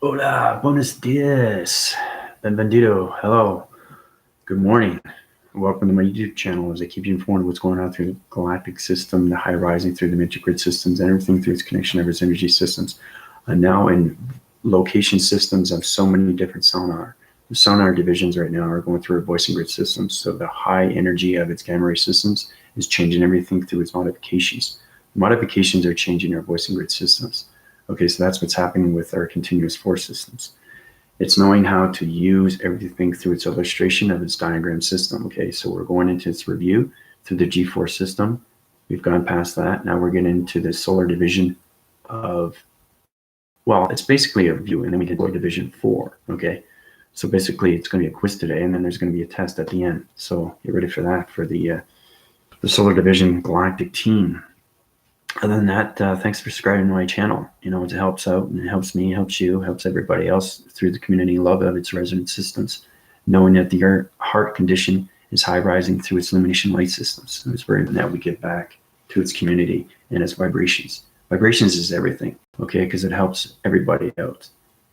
Hola, buenos dias, benvenido, hello, good morning. Welcome to my YouTube channel as I keep you informed of what's going on through the galactic system, the high rising through the mid-grid systems, and everything through its connection of its energy systems. I'm now in location systems of so many different sonar. The sonar divisions right now are going through a voicing grid systems, so the high energy of its gamma ray systems is changing everything through its modifications. The modifications are changing our voicing grid systems. Okay, so that's what's happening with our continuous force systems. It's knowing how to use everything through its illustration of its diagram system. Okay, so we're going into its review through the G-force system. We've gone past that. Now we're getting into the solar division of, well, it's basically a review, and then we can go to division 4. Okay, so basically it's going to be a quiz today, and then there's going to be a test at the end. So get ready for that for the solar division galactic team. Other than that, thanks for subscribing to my channel. You know, it helps out, and it helps me, helps you, helps everybody else through the community love of its resonant systems, knowing that the heart condition is high rising through its illumination light systems. So it's very important that we get back to its community and its vibrations. Vibrations is everything, okay, because it helps everybody out.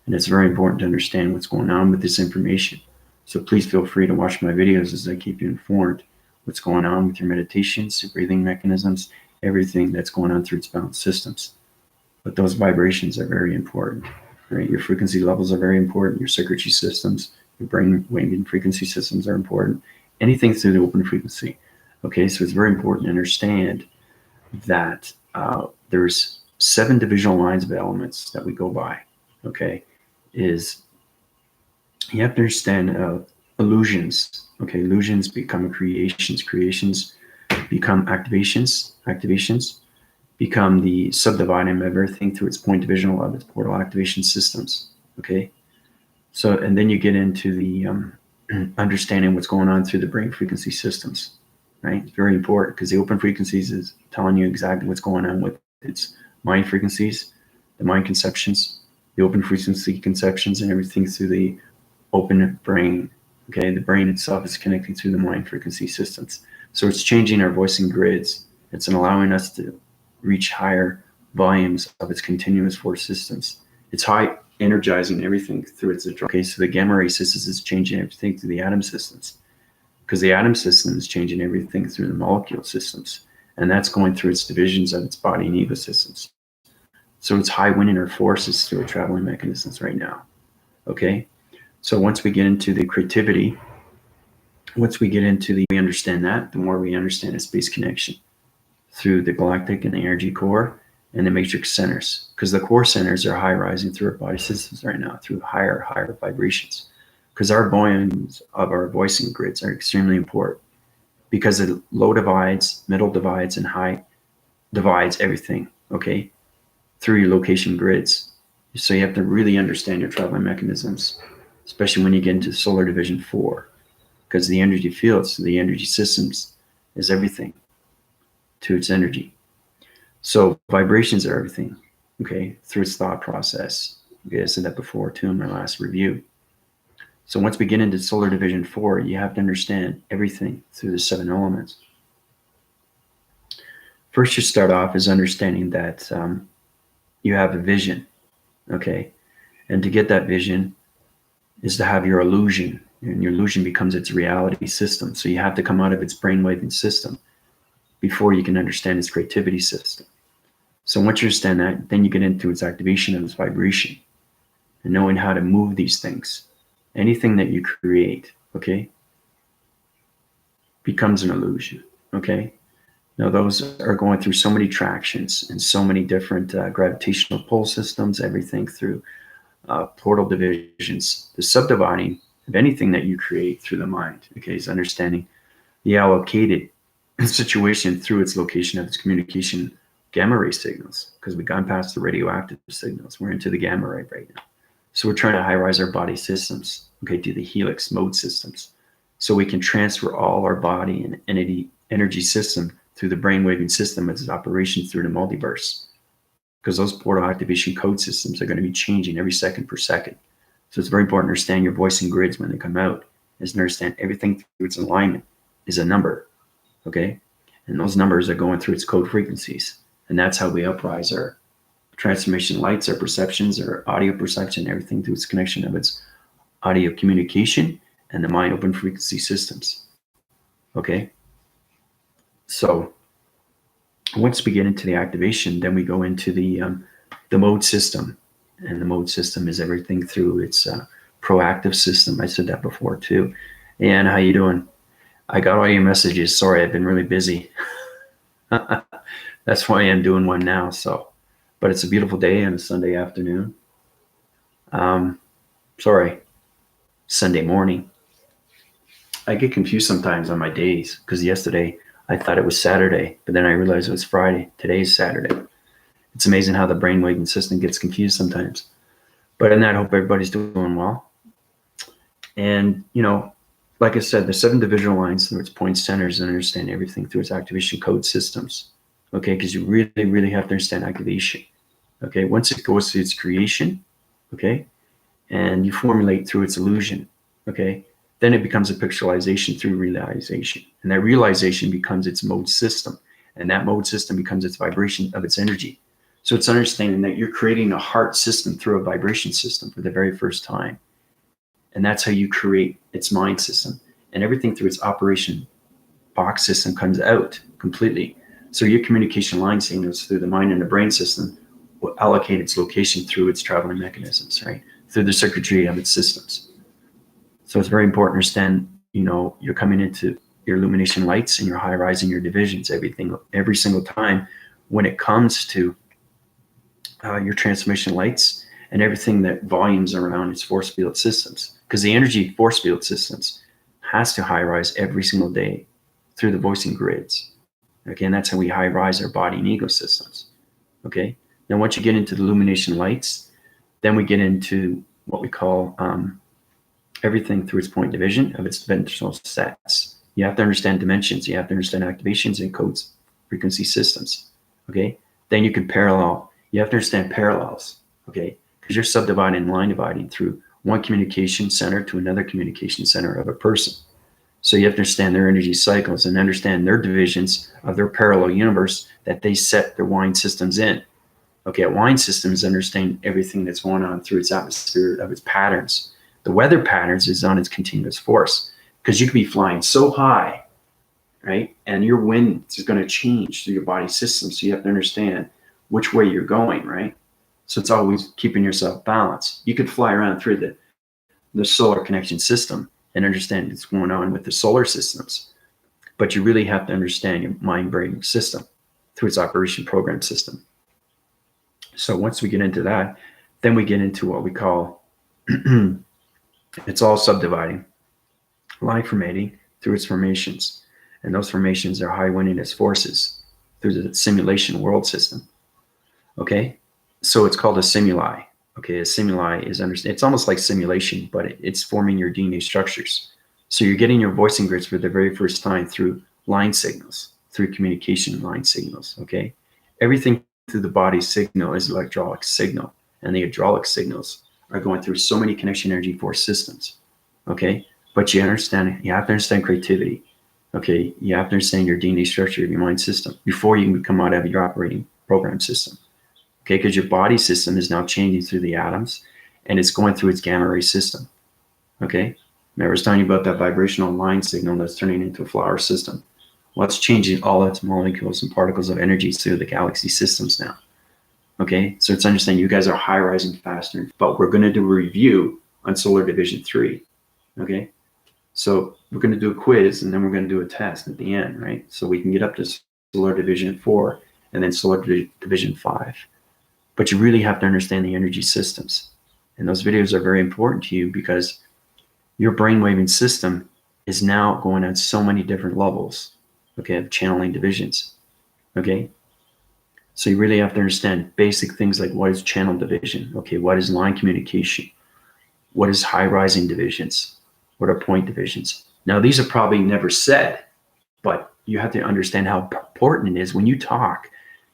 And it's very important to understand what's going on with this information. So please feel free to watch my videos as I keep you informed what's going on with your meditations, your breathing mechanisms, everything that's going on through its balanced systems. But those vibrations are very important, right? Your frequency levels are very important. Your circuitry systems, your brain wave and frequency systems are important. Anything through the open frequency. Okay, so it's very important to understand that there's 7 divisional lines of elements that we go by. Okay, is you have to understand illusions. Okay, illusions become creations. Creations become activations become the subdividing of everything through its point divisional of its portal activation systems. Okay, so and then you get into the understanding what's going on through the brain frequency systems, right? It's very important because the open frequencies is telling you exactly what's going on with its mind frequencies, the mind conceptions, the open frequency conceptions, and everything through the open brain. Okay, the brain itself is connecting through the mind frequency systems. So it's changing our voicing grids. It's allowing us to reach higher volumes of its continuous force systems. It's high energizing everything through its. Okay, so the gamma ray systems is changing everything through the atom systems, because the atom system is changing everything through the molecule systems, and that's going through its divisions of its body and ego systems. So it's high wind inner forces through its traveling mechanisms right now. Okay, so once we get into the creativity, we understand that, the more we understand its space connection through the galactic and the energy core and the matrix centers, because the core centers are high rising through our body systems right now through higher vibrations, because our volumes of our voicing grids are extremely important, because it low divides, middle divides, and high divides everything, okay, through your location grids. So you have to really understand your traveling mechanisms, especially when you get into solar division 4, because the energy fields, the energy systems is everything to its energy. So vibrations are everything, okay, through its thought process. Okay, I said that before too in my last review. So once we get into solar division 4, you have to understand everything through the 7 elements. First, you start off as understanding that you have a vision, okay, and to get that vision is to have your illusion, and your illusion becomes its reality system. So you have to come out of its brainwaving system before you can understand its creativity system. So once you understand that, then you get into its activation of its vibration and knowing how to move these things. Anything that you create, okay, becomes an illusion, okay? Now those are going through so many tractions and so many different gravitational pull systems, everything through portal divisions. The subdividing of anything that you create through the mind, okay, is understanding the allocated situation through its location of its communication gamma ray signals, because we've gone past the radioactive signals. We're into the gamma ray right now. So we're trying to high rise our body systems, okay, to the helix mode systems, so we can transfer all our body and energy system through the brain waving system as its operation through the multiverse, because those portal activation code systems are going to be changing every second per second. So it's very important to understand your voicing grids when they come out, is to understand everything through its alignment is a number, okay? And those numbers are going through its code frequencies. And that's how we uprise our Transformation lights are perceptions or audio perception, everything through its connection of its audio communication and the mind open frequency systems. Okay. So once we get into the activation, then we go into the mode system, and the mode system is everything through its proactive system. I said that before too. And how you doing? I got all your messages. Sorry, I've been really busy. That's why I'm doing one now. So, but it's a beautiful day on a Sunday afternoon. Sorry, Sunday morning. I get confused sometimes on my days because yesterday I thought it was Saturday, but then I realized it was Friday. Today's Saturday. It's amazing how the brainwave system gets confused sometimes. But in that, I hope everybody's doing well. And, you know, like I said, the 7 divisional lines through its point centers and understand everything through its activation code systems. Okay, because you really, really have to understand activation. Okay, once it goes through its creation, okay, and you formulate through its illusion, okay, then it becomes a pictualization through realization. And that realization becomes its mode system. And that mode system becomes its vibration of its energy. So it's understanding that you're creating a heart system through a vibration system for the very first time. And that's how you create its mind system. And everything through its operation box system comes out completely. So your communication line signals through the mind and the brain system will allocate its location through its traveling mechanisms, right? Through the circuitry of its systems. So it's very important to understand, you know, you're coming into your illumination lights and your high rise and your divisions, every single time when it comes to your transformation lights and everything that volumes around its force field systems. Because the energy force field systems has to high rise every single day through the voicing grids. Okay, and that's how we high rise our body and ego systems. Okay, now once you get into the illumination lights, then we get into what we call everything through its point division of its dimensional sets. You have to understand dimensions. You have to understand activations and codes, frequency systems. Okay, then you can parallel. You have to understand parallels. Okay, because you're subdividing and line dividing through one communication center to another communication center of a person. So you have to understand their energy cycles and understand their divisions of their parallel universe that they set their wind systems in. Okay, a wind system is understanding everything that's going on through its atmosphere of its patterns. The weather patterns is on its continuous force, because you could be flying so high, right? And your wind is going to change through your body system. So you have to understand which way you're going, right? So it's always keeping yourself balanced. You could fly around through the solar connection system and understand what's going on with the solar systems. But you really have to understand your mind-brain system through its operation program system. So once we get into that, then we get into what we call, it's all subdividing, line formating through its formations. And those formations are high windiness forces through the simulation world system. Okay, so it's called a simuli. Okay, a simuli is it's almost like simulation, but it's forming your DNA structures. So you're getting your voicing grids for the very first time through line signals, through communication line signals. Okay, everything through the body signal is electronic signal, and the hydraulic signals are going through so many connection energy force systems. Okay, but you have to understand creativity. Okay, you have to understand your DNA structure of your mind system before you can come out of your operating program system. Okay, because your body system is now changing through the atoms, and it's going through its gamma ray system. Okay, remember I was telling you about that vibrational line signal that's turning into a flower system. Well, it's changing all its molecules and particles of energy through the galaxy systems now. Okay, so it's understanding you guys are high rising faster, but we're going to do a review on Solar Division 3. Okay, so we're going to do a quiz, and then we're going to do a test at the end, right? So we can get up to Solar Division 4 and then Solar Division 5. But you really have to understand the energy systems. And those videos are very important to you because your brainwaving system is now going at so many different levels, okay, of channeling divisions, okay? So you really have to understand basic things like what is channel division, okay, what is line communication, what is high rising divisions, what are point divisions. Now, these are probably never said, but you have to understand how important it is when you talk,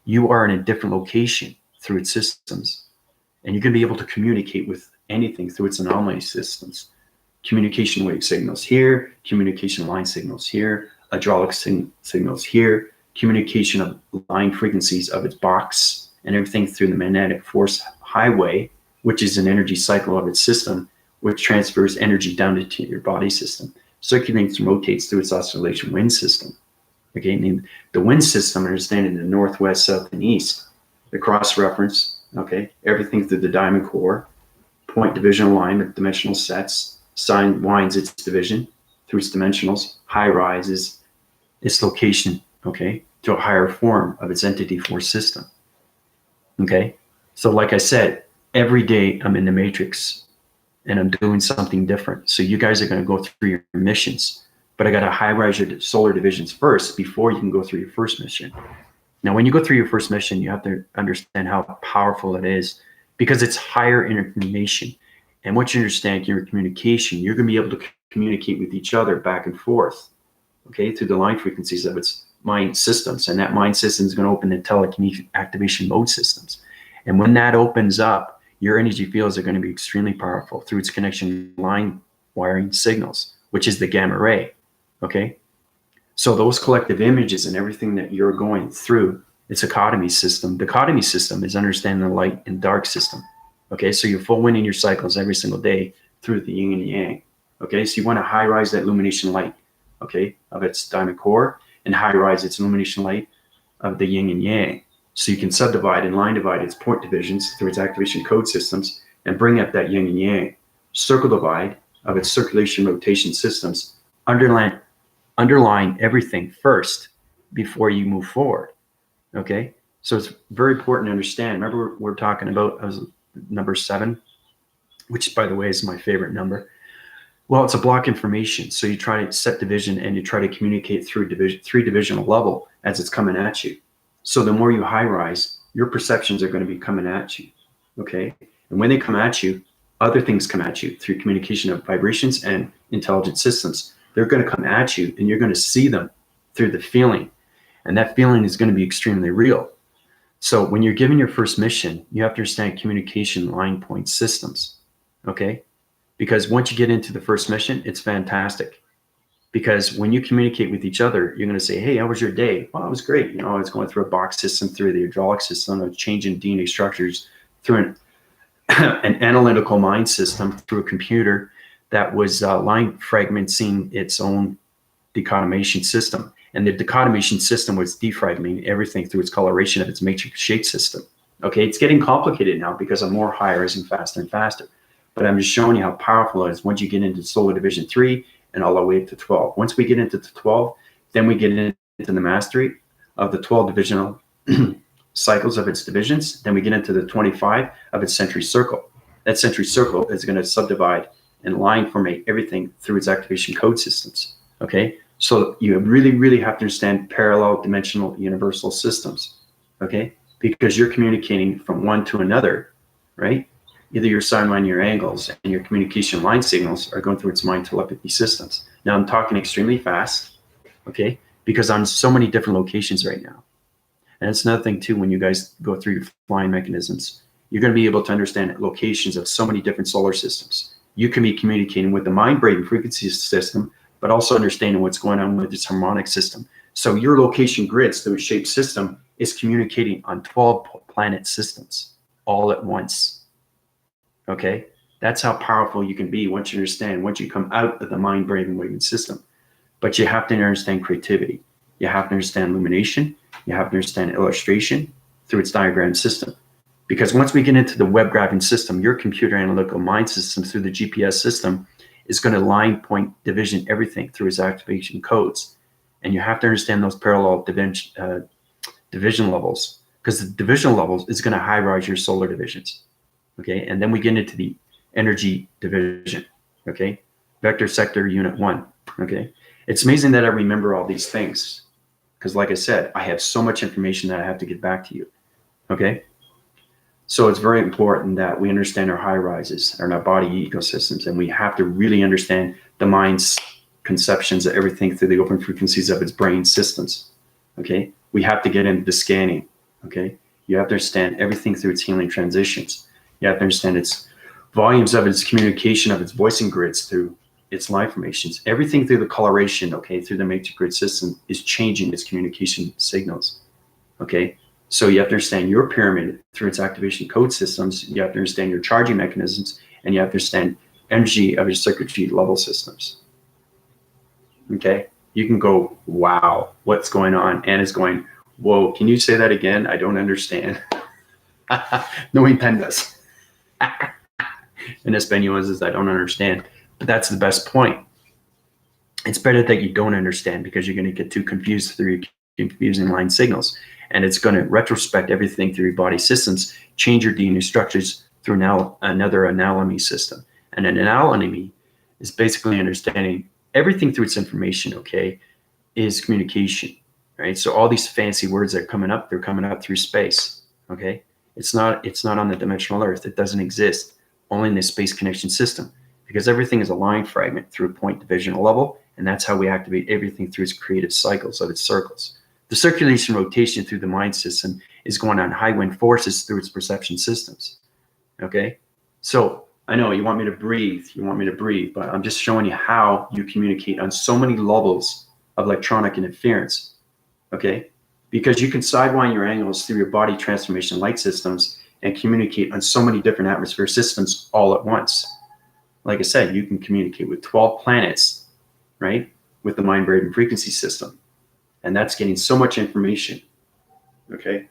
you are in a different location through its systems, and you're going to be able to communicate with anything through its anomaly systems. Communication wave signals here, communication line signals here, hydraulic signals here, communication of line frequencies of its box and everything through the magnetic force highway, which is an energy cycle of its system, which transfers energy down into your body system, circulates and rotates through its oscillation wind system. Okay, and the wind system, understanding the northwest, south, and east, the cross reference, okay, everything through the diamond core, point division alignment, dimensional sets, sign winds its division through its dimensionals, high rises its location, okay, to a higher form of its entity force system. Okay, so like I said, every day I'm in the matrix and I'm doing something different. So you guys are going to go through your missions, but I got to high rise your solar divisions first before you can go through your first mission. Now, when you go through your first mission, you have to understand how powerful it is, because it's higher information. And once you understand your communication, you're going to be able to communicate with each other back and forth, okay, through the line frequencies of its mind systems. And that mind system is going to open the telekinetic activation mode systems. And when that opens up, your energy fields are going to be extremely powerful through its connection line wiring signals, which is the gamma ray, okay? So those collective images and everything that you're going through, it's a dichotomy system. The dichotomy system is understanding the light and dark system, okay? So you're full wind in your cycles every single day through the yin and yang, okay? So you want to high rise that illumination light, okay, of its diamond core, and high rise its illumination light of the yin and yang. So you can subdivide and line divide its point divisions through its activation code systems and bring up that yin and yang. Circle divide of its circulation rotation systems, underline everything first before you move forward, okay? So it's very important to understand. Remember, we're talking about number 7, which, by the way, is my favorite number. Well, it's a block information. So you try to set division and you try to communicate through three-divisional level as it's coming at you. So the more you high rise, your perceptions are going to be coming at you, okay? And when they come at you, other things come at you through communication of vibrations and intelligent systems. They're going to come at you and you're going to see them through the feeling. And that feeling is going to be extremely real. So when you're given your first mission, you have to understand communication line point systems, okay? Because once you get into the first mission, it's fantastic. Because when you communicate with each other, you're going to say, hey, how was your day? Well, it was great. You know, I was going through a box system, through the hydraulic system, I was changing DNA structures through an analytical mind system, through a computer that was line fragmenting its own decontamination system. And the decontamination system was defragmenting everything through its coloration of its matrix shape system. Okay, it's getting complicated now because I'm more high rising faster and faster. But I'm just showing you how powerful it is once you get into solar division 3 and all the way up to 12. Once we get into the 12, then we get into the mastery of the 12 divisional cycles of its divisions. Then we get into the 25 of its century circle. That century circle is going to subdivide and line formate everything through its activation code systems, okay? So you really, really have to understand parallel dimensional universal systems, okay? Because you're communicating from one to another, right? Either your sine line, your angles, and your communication line signals are going through its mind telepathy systems. Now I'm talking extremely fast, okay? Because I'm so many different locations right now. And it's another thing too, when you guys go through your flying mechanisms, you're going to be able to understand locations of so many different solar systems. You can be communicating with the mind-brain frequency system, but also understanding what's going on with its harmonic system. So your location grids through a shape system is communicating on 12 planet systems all at once. Okay, that's how powerful you can be once you understand, once you come out of the mind, brain, and waking system. But you have to understand creativity. You have to understand illumination. You have to understand illustration through its diagram system. Because once we get into the web graphing system, your computer analytical mind system through the GPS system is going to line point division everything through its activation codes. And you have to understand those parallel division levels, because the division levels is going to high rise your solar divisions. Okay, and then we get into the energy division, okay? Vector sector unit 1, okay? It's amazing that I remember all these things because, like I said, I have so much information that I have to get back to you, okay? So it's very important that we understand our high rises and our body ecosystems, and we have to really understand the mind's conceptions of everything through the open frequencies of its brain systems, okay? We have to get into the scanning, okay? You have to understand everything through its healing transitions. You have to understand its volumes of its communication of its voicing grids through its line formations. Everything through the coloration, okay, through the matrix grid system is changing its communication signals, okay? So you have to understand your pyramid through its activation code systems. You have to understand your charging mechanisms, and you have to understand energy of your circuitry level systems. Okay? You can go, wow, what's going on? Anna's going, whoa, can you say that again? I don't understand. No entendas. En español is I don't understand. But that's the best point. It's better that you don't understand, because you're going to get too confused through confusing line signals. And it's going to retrospect everything through your body systems, change your DNA structures through another analomy system. And an analomy is basically understanding everything through its information, okay, is communication, right? So all these fancy words that are coming up, they're coming up through space, okay? It's not on the dimensional Earth. It doesn't exist only in the space connection system, because everything is a line fragment through a point divisional level, and that's how we activate everything through its creative cycles of its circles. The circulation rotation through the mind system is going on high wind forces through its perception systems, okay? So I know you want me to breathe, but I'm just showing you how you communicate on so many levels of electronic interference, okay? Because you can sidewind your angles through your body transformation light systems and communicate on so many different atmosphere systems all at once. Like I said, you can communicate with 12 planets, right? With the mind, brain, and frequency system. And that's getting so much information, okay?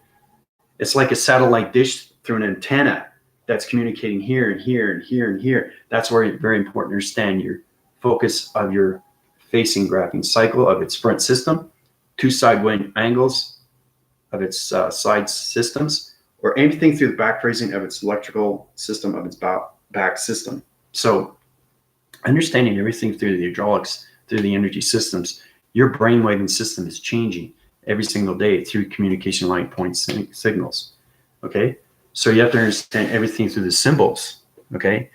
It's like a satellite dish through an antenna that's communicating here and here and here and here. That's where it's very important to understand your focus of your facing graphing cycle of its front system, two sidewind angles of its side systems, or anything through the back phrasing of its electrical system of its back system. So understanding everything through the hydraulics, through the energy systems, your brainwaving system is changing every single day through communication line point signals, okay? So you have to understand everything through the symbols, okay?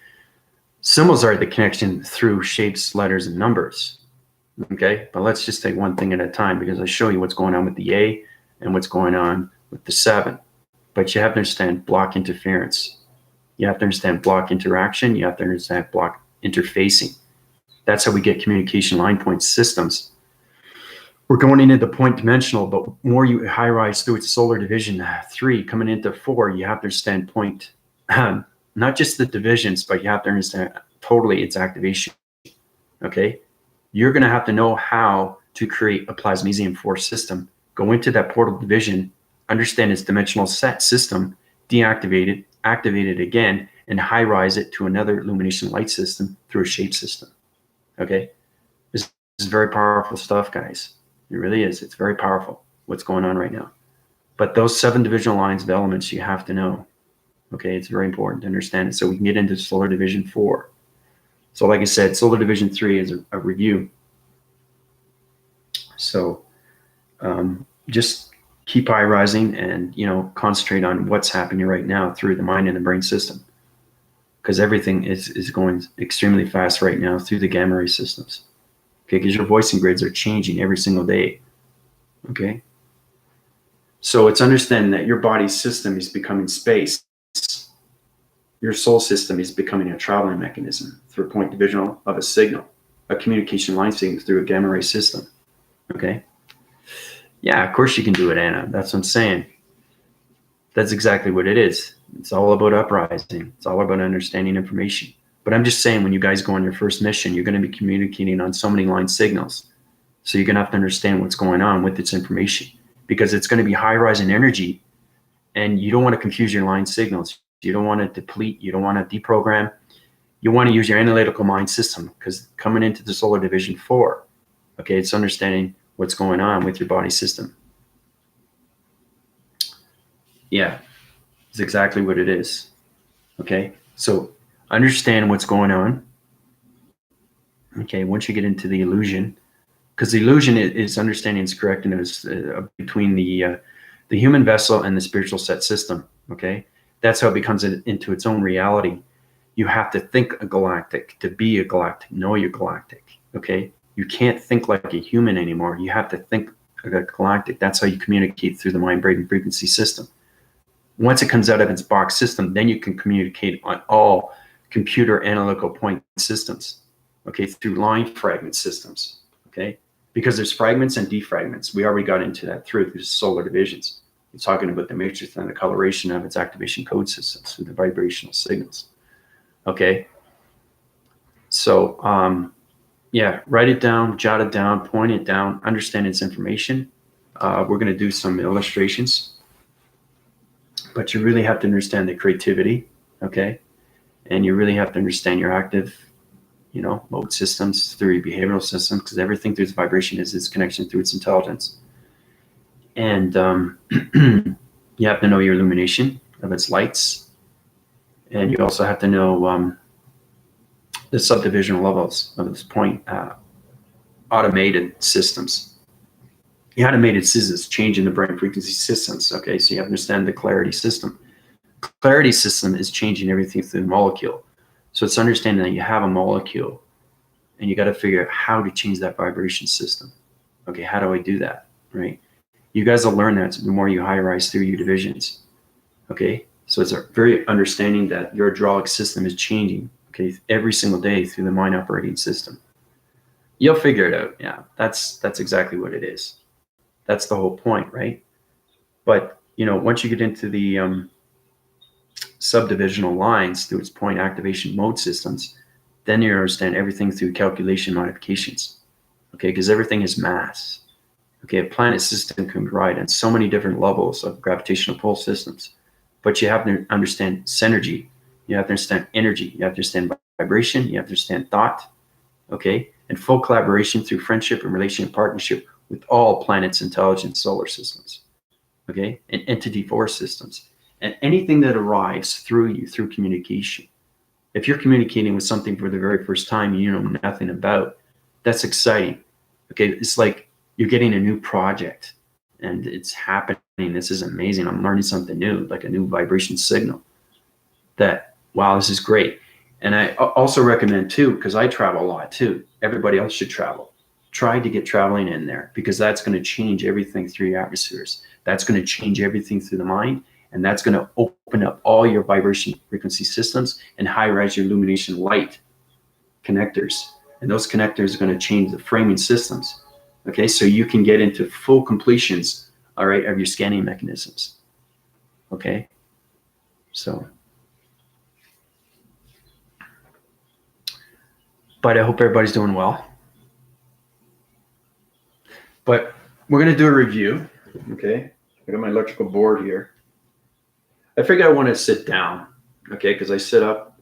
Symbols are the connection through shapes, letters, and numbers, okay? But let's just take one thing at a time, because I show you what's going on with the A and what's going on with the 7. But you have to understand block interference. You have to understand block interaction. You have to understand block interfacing. That's how we get communication line point systems. We're going into the point dimensional, but more you high rise through its solar division 3 coming into 4, you have to understand point, not just the divisions, but you have to understand totally its activation, okay? You're going to have to know how to create a plasmesium 4 system, go into that portal division, understand its dimensional set system, deactivate it, activate it again, and high rise it to another illumination light system through a shape system, okay? This is very powerful stuff, guys. It really is. It's very powerful what's going on right now. But those 7 divisional lines of elements you have to know. Okay, it's very important to understand it so we can get into Solar Division 4. So like I said, Solar Division 3 is a review. So just keep high rising and, you know, concentrate on what's happening right now through the mind and the brain system. Because everything is going extremely fast right now through the gamma ray systems. Okay, because your voicing grids are changing every single day. Okay, so it's understanding that your body system is becoming space. Your soul system is becoming a traveling mechanism through a point divisional of a signal, a communication line signal through a gamma ray system. Okay, yeah, of course you can do it, Anna. That's what I'm saying. That's exactly what it is. It's all about uprising. It's all about understanding information. But I'm just saying, when you guys go on your first mission, you're going to be communicating on so many line signals. So you're going to have to understand what's going on with its information, because it's going to be high rise in energy, and you don't want to confuse your line signals. You don't want to deplete. You don't want to deprogram. You want to use your analytical mind system, because coming into the Solar Division 4, okay, it's understanding what's going on with your body system. Yeah, it's exactly what it is. Okay, so understand what's going on. Okay, once you get into the illusion, because the illusion is understanding its correctness between the human vessel and the spiritual set system. Okay, that's how it becomes into its own reality. You have to think a galactic to be a galactic. Know you're galactic. Okay, you can't think like a human anymore. You have to think like a galactic. That's how you communicate through the mind, brain, and frequency system. Once it comes out of its box system, then you can communicate on all computer analytical point systems. Okay, through line fragment systems. Okay, because there's fragments and defragments. We already got into that through solar divisions. It's talking about the matrix and the coloration of its activation code systems through the vibrational signals. Okay. So, yeah, write it down, jot it down, point it down, understand its information. We're going to do some illustrations, but you really have to understand the creativity. Okay. And you really have to understand your active, mode systems through your behavioral systems, because everything through its vibration is its connection through its intelligence. And you have to know your illumination of its lights. And you also have to know the subdivisional levels of its point automated systems. The automated systems change in the brain frequency systems. Okay, so you have to understand the clarity system. Clarity system is changing everything through the molecule. So it's understanding that you have a molecule and you got to figure out how to change that vibration system. Okay, how do I do that? Right? You guys will learn that the more you high rise through your divisions. Okay, so it's a very understanding that your hydraulic system is changing. Okay, every single day through the mind operating system. You'll figure it out. Yeah, that's exactly what it is. That's the whole point, right? But once you get into the subdivisional lines through its point activation mode systems, then you understand everything through calculation modifications. Okay, because everything is mass. Okay, a planet system can ride on so many different levels of gravitational pull systems, but you have to understand synergy. You have to understand energy. You have to understand vibration. You have to understand thought. Okay, and full collaboration through friendship and relation and partnership with all planets' intelligent solar systems. Okay, and entity force systems, and anything that arrives through you through communication. If you're communicating with something for the very first time you know nothing about, that's exciting. Okay, it's like you're getting a new project and it's happening. This is amazing. I'm learning something new, like a new vibration signal. That, wow, this is great. And I also recommend too, because I travel a lot too. Everybody else should travel. Try to get traveling in there, because that's going to change everything through your atmospheres. That's going to change everything through the mind. And that's going to open up all your vibration frequency systems and high rise your illumination light connectors. And those connectors are going to change the framing systems. Okay, so you can get into full completions, all right, of your scanning mechanisms. Okay, so, but I hope everybody's doing well. But we're going to do a review. Okay, I got my electrical board here. I figure I want to sit down. Okay, because I sit up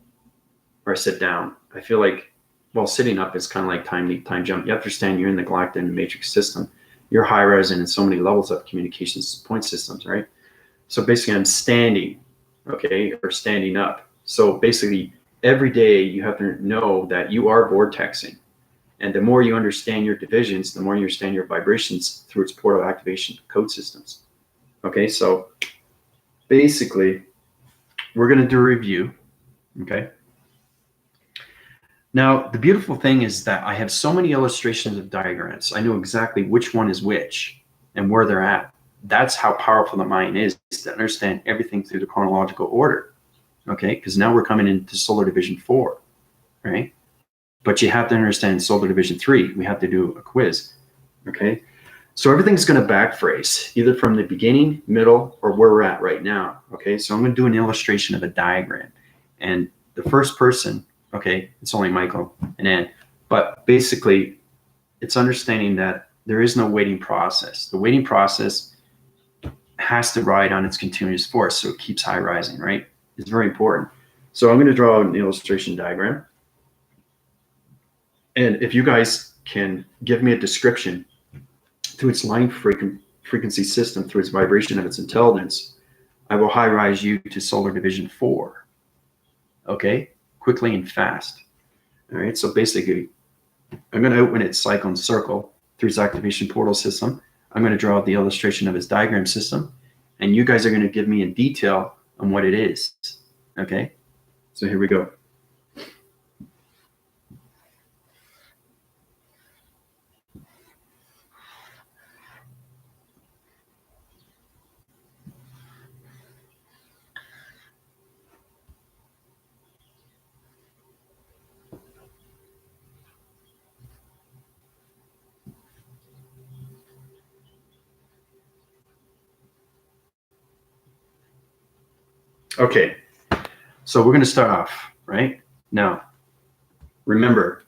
or I sit down. I feel like, well, sitting up is kind of like time jump. You have to understand you're in the galactic matrix system. You're high res and in so many levels of communications point systems, right? So basically, I'm standing, okay, or standing up. So basically, every day you have to know that you are vortexing. And the more you understand your divisions, the more you understand your vibrations through its portal activation code systems. Okay, so basically, we're going to do a review. Okay. Now, the beautiful thing is that I have so many illustrations of diagrams. I know exactly which one is which and where they're at. That's how powerful the mind is to understand everything through the chronological order. Okay, because now we're coming into solar division 4, right? But you have to understand solar division 3. We have to do a quiz. Okay, so everything's going to backphrase either from the beginning, middle, or where we're at right now. Okay, so I'm going to do an illustration of a diagram, and the first person, okay, it's only Michael and Ann, but basically it's understanding that there is no waiting process. The waiting process has to ride on its continuous force, so it keeps high rising, right? It's very important. So I'm going to draw an illustration diagram. And if you guys can give me a description through its line frequency system, through its vibration of its intelligence, I will high rise you to solar division 4. Okay, quickly and fast. All right, so basically, I'm going to open its cyclone circle through its activation portal system. I'm going to draw the illustration of its diagram system, and you guys are going to give me in detail on what it is. Okay, so here we go. Okay, so we're going to start off right now. Remember,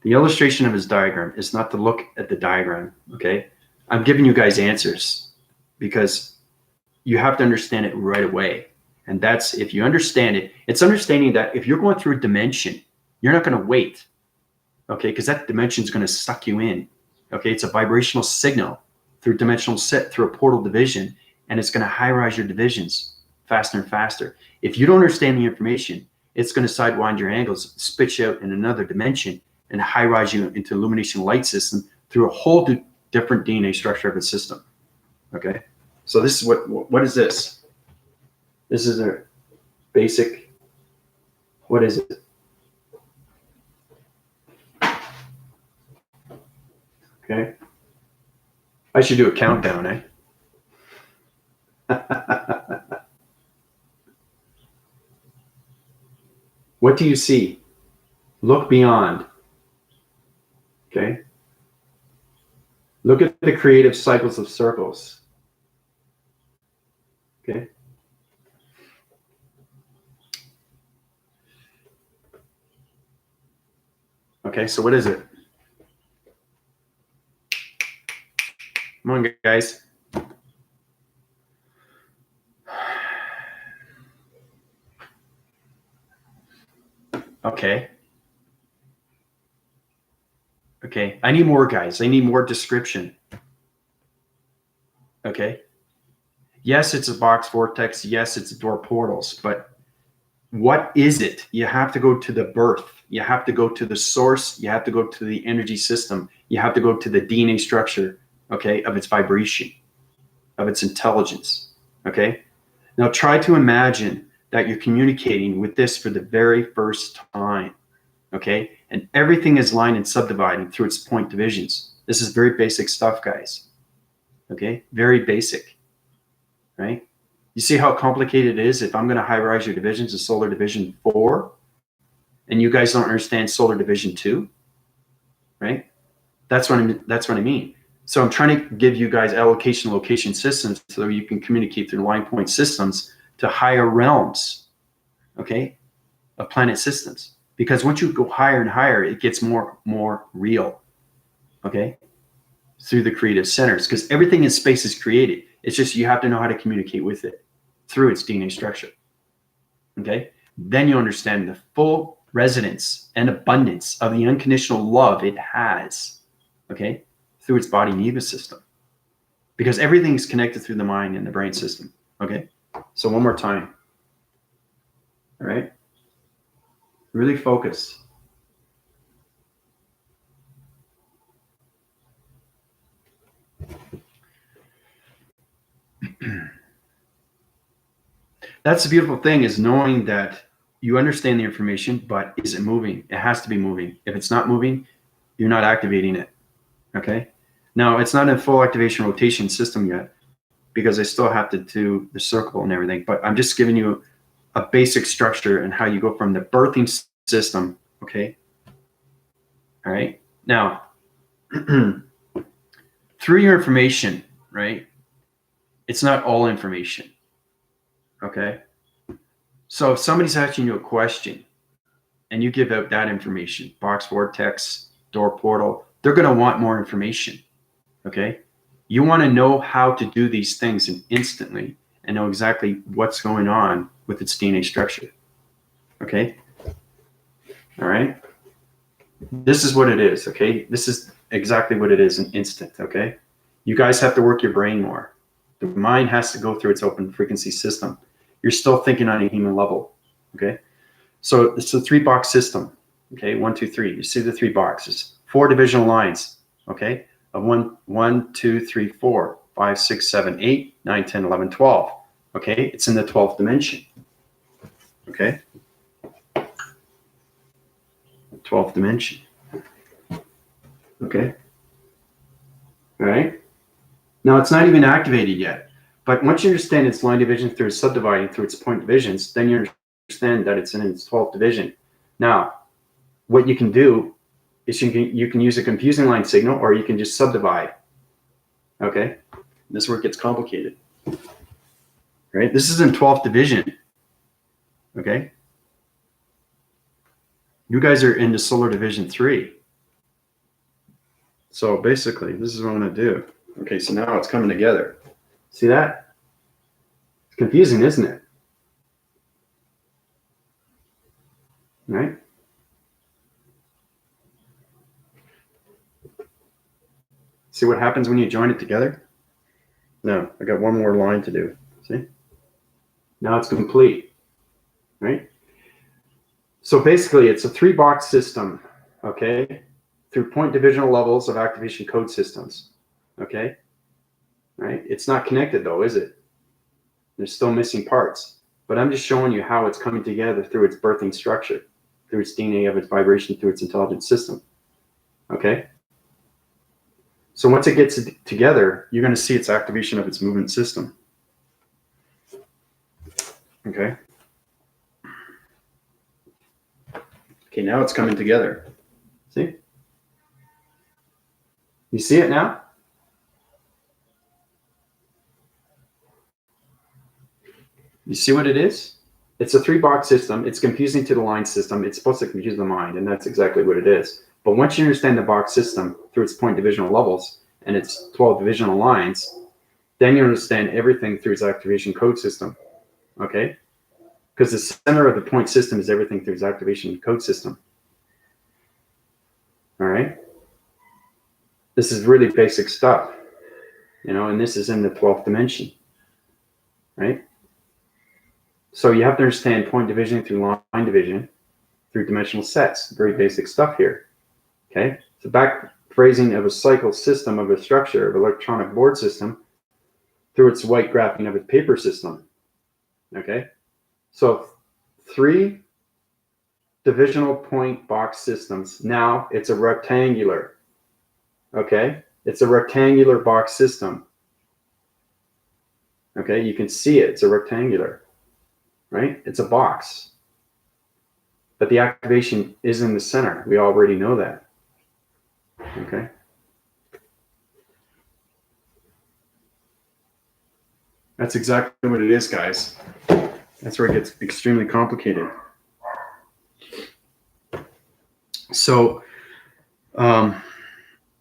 the illustration of his diagram is not to look at the diagram, okay? I'm giving you guys answers because you have to understand it right away. And that's, if you understand it, it's understanding that if you're going through a dimension, you're not going to wait, okay? Because that dimension is going to suck you in, okay? It's a vibrational signal through dimensional set, through a portal division, and it's going to high rise your divisions faster and faster. If you don't understand the information, it's going to sidewind your angles, spit you out in another dimension, and high rise you into illumination light system through a whole different DNA structure of a system. Okay, so this is what is this? This is a basic. What is it? Okay, I should do a countdown, eh? What do you see? Look beyond. Okay. Look at the creative cycles of circles. Okay. Okay, so what is it? Come on, guys. Okay. Okay, I need more, guys. I need more description. Okay. Yes, it's a box vortex. Yes, it's door portals. But what is it? You have to go to the birth. You have to go to the source. You have to go to the energy system. You have to go to the DNA structure, okay, of its vibration, of its intelligence, okay? Now try to imagine that you're communicating with this for the very first time, okay? And everything is lined and subdividing through its point divisions. This is very basic stuff, guys, okay? Very basic, right? You see how complicated it is if I'm going to high rise your divisions to solar division 4 and you guys don't understand solar division 2, right? That's what I mean. So I'm trying to give you guys allocation location systems so you can communicate through line point systems to higher realms, okay, of planet systems. Because once you go higher and higher, it gets more real, okay, through the creative centers. Because everything in space is created. It's just you have to know how to communicate with it through its DNA structure, okay? Then you understand the full resonance and abundance of the unconditional love it has, okay, through its body neva system. Because everything is connected through the mind and the brain system, okay? So one more time, all right? Really focus. That's the beautiful thing, is knowing that you understand the information, but is it moving? It has to be moving. If it's not moving, you're not activating it, okay? Now, it's not a full activation rotation system yet because I still have to do the circle and everything, but I'm just giving you a basic structure and how you go from the birthing system, okay? All right, now, through your information, right? It's not all information, okay? So if somebody's asking you a question and you give out that information, box vortex, door portal, they're going to want more information, okay? You want to know how to do these things instantly and know exactly what's going on with its DNA structure, okay? All right? This is what it is, okay? This is exactly what it is, an instant, okay? You guys have to work your brain more. The mind has to go through its open frequency system. You're still thinking on a human level, okay? So it's a 3-box system, okay? 1, 2, 3. You see the 3 boxes, 4 divisional lines, okay? Of 1, 2, 3, 4, 5, 6, 7, 8, 9, 10, 11, 12, okay? It's in the 12th dimension, okay? 12th dimension, okay? All right? Now, it's not even activated yet, but once you understand its line division through subdividing through its point divisions, then you understand that it's in its 12th division. Now, what you can do is you can use a confusing line signal, or you can just subdivide, okay? This is where it gets complicated. right? This is in 12th division, okay? You guys are into solar division 3. So basically, this is what I'm going to do. Okay, so now it's coming together. See that? It's confusing, isn't it? Right? See what happens when you join it together? No, I got one more line to do. See? Now it's complete, right? So basically, it's a 3-box system, okay, through point divisional levels of activation code systems, okay? Right? It's not connected, though, is it? There's still missing parts. But I'm just showing you how it's coming together through its birthing structure, through its DNA of its vibration, through its intelligent system, okay? So once it gets together, you're going to see its activation of its movement system, okay? Okay, now it's coming together. See? You see it now? You see what it is? It's a 3-box system. It's confusing to the line system. It's supposed to confuse the mind, and that's exactly what it is. But once you understand the box system through its point divisional levels and its 12 divisional lines, then you understand everything through its activation code system, okay? Because the center of the point system is everything through its activation code system, all right? This is really basic stuff, you know, and this is in the 12th dimension, right? So you have to understand point division through line division through dimensional sets. Very basic stuff here, okay? It's a back phrasing of a cycle system of a structure of electronic board system through its white graphing of a paper system, okay? So 3 divisional point box systems. Now it's a rectangular, okay? It's a rectangular box system, okay? You can see it, it's a rectangular, right? It's a box. But the activation is in the center. We already know that, okay? That's exactly what it is, guys. That's where it gets extremely complicated. So once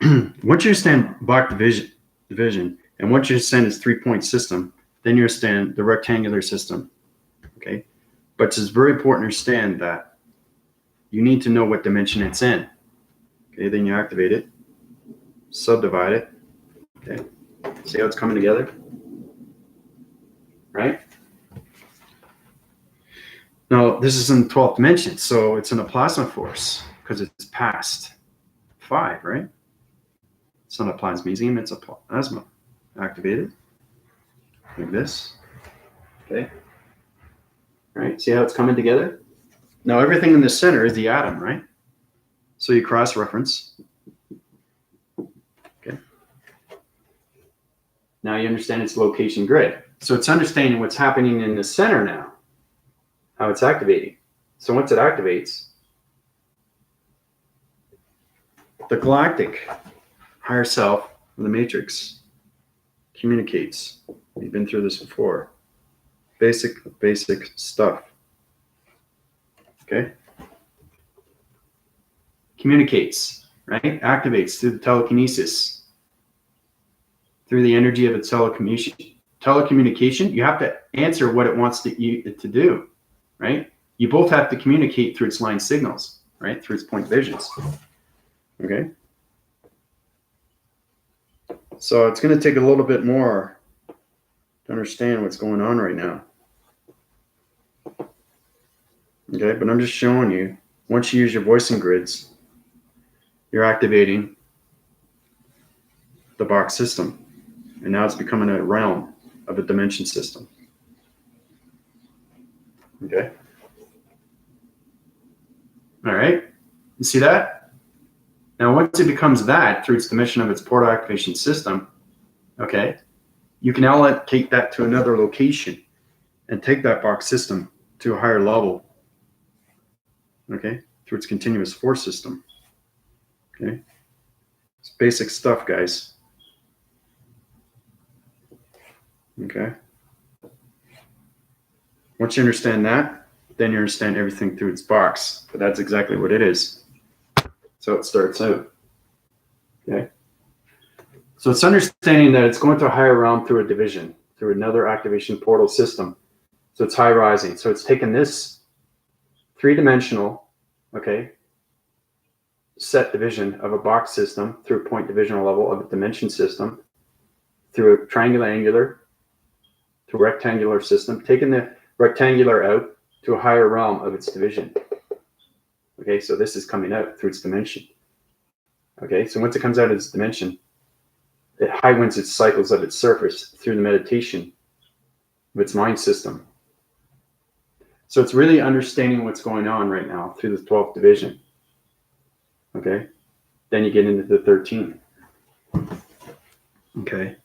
you understand Bach division, and once you understand its 3-point system, then you understand the rectangular system, okay? But it's very important to understand that you need to know what dimension it's in, okay? Then you activate it, subdivide it, okay? See how it's coming together, right? Now, this is in the 12th dimension, so it's in a plasma force because it's past 5, right? It's not a plasmesium, it's a plasma. Activated, like this, okay? Right, see how it's coming together? Now, everything in the center is the atom, right? So you cross-reference, okay? Now you understand its location grid. So it's understanding what's happening in the center now, how it's activating. So once it activates, the galactic higher self of the matrix communicates. We've been through this before. Basic stuff, okay? Communicates, right? Activates through the telekinesis, through the energy of its telecommunication. You have to answer what it wants it to do, right? You both have to communicate through its line signals, right? Through its point visions, okay? So it's going to take a little bit more to understand what's going on right now, okay? But I'm just showing you, once you use your voicing grids, you're activating the box system. And now it's becoming a realm of a dimension system. Okay. All right. You see that? Now, once it becomes that through its dimension of its portal activation system, okay, you can allocate that to another location and take that box system to a higher level, okay, through its continuous force system. Okay. It's basic stuff, guys. Okay. Once you understand that, then you understand everything through its box. But that's exactly what it is. So it starts out. Okay. So it's understanding that it's going to a higher realm through a division, through another activation portal system. So it's high rising. So it's taken this three-dimensional, okay, set division of a box system through a point divisional level of a dimension system, through a triangular angular, to a rectangular system, taking the rectangular out to a higher realm of its division. Okay, so this is coming out through its dimension. Okay, so once it comes out of its dimension, it high winds its cycles of its surface through the meditation of its mind system. So it's really understanding what's going on right now through the 12th division. Okay, then you get into the 13th. Okay,